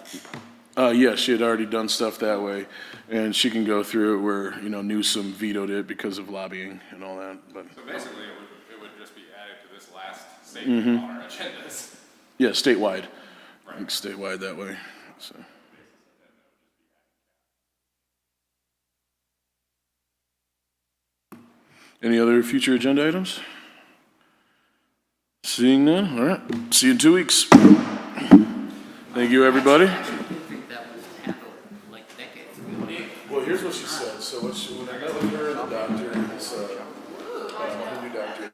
Yeah, she had already done stuff that way, and she can go through it where, Newsom vetoed it because of lobbying and all that, but. So basically, it would just be added to this last statement on our agendas. Yeah, statewide. I think statewide that way, so. Any other future agenda items? Seeing none, all right. See you in 2 weeks. Thank you, everybody. Well, here's what she said. So when I met with her, the doctor, her new doctor,